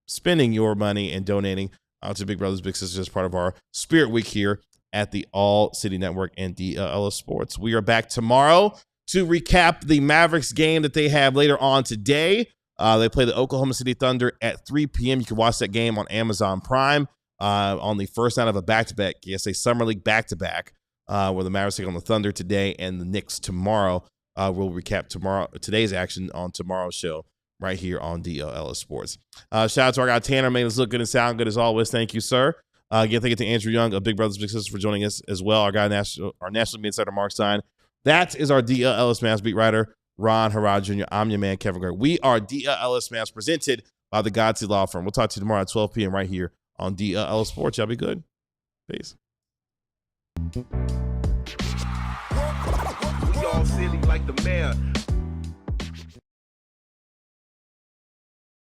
[SPEAKER 1] spending your money and donating to Big Brothers Big Sisters as part of our Spirit Week here at the All City Network and DLLS Sports. We are back tomorrow to recap the Mavericks game that they have later on today. They play the Oklahoma City Thunder at 3 p.m. You can watch that game on Amazon Prime on the first night of a back-to-back, a Summer League back-to-back, where the Mavericks take on the Thunder today and the Knicks tomorrow. We'll recap today's action on tomorrow's show right here on DLLS Sports. Shout out to our guy Tanner, made us look good and sound good as always. Thank you, sir. Again, thank you to Andrew Young of Big Brothers Big Sisters for joining us as well. Our guy, our national media insider, Marc Stein. That is our DLLS Mavs beat writer, Ron Herod Jr. I'm your man, Kevin Gregg. We are DLLS Mavs, presented by the Godsey Law Firm. We'll talk to you tomorrow at 12 p.m. right here on DLLS Sports. Y'all be good. Peace.
[SPEAKER 10] We all silly like the mayor.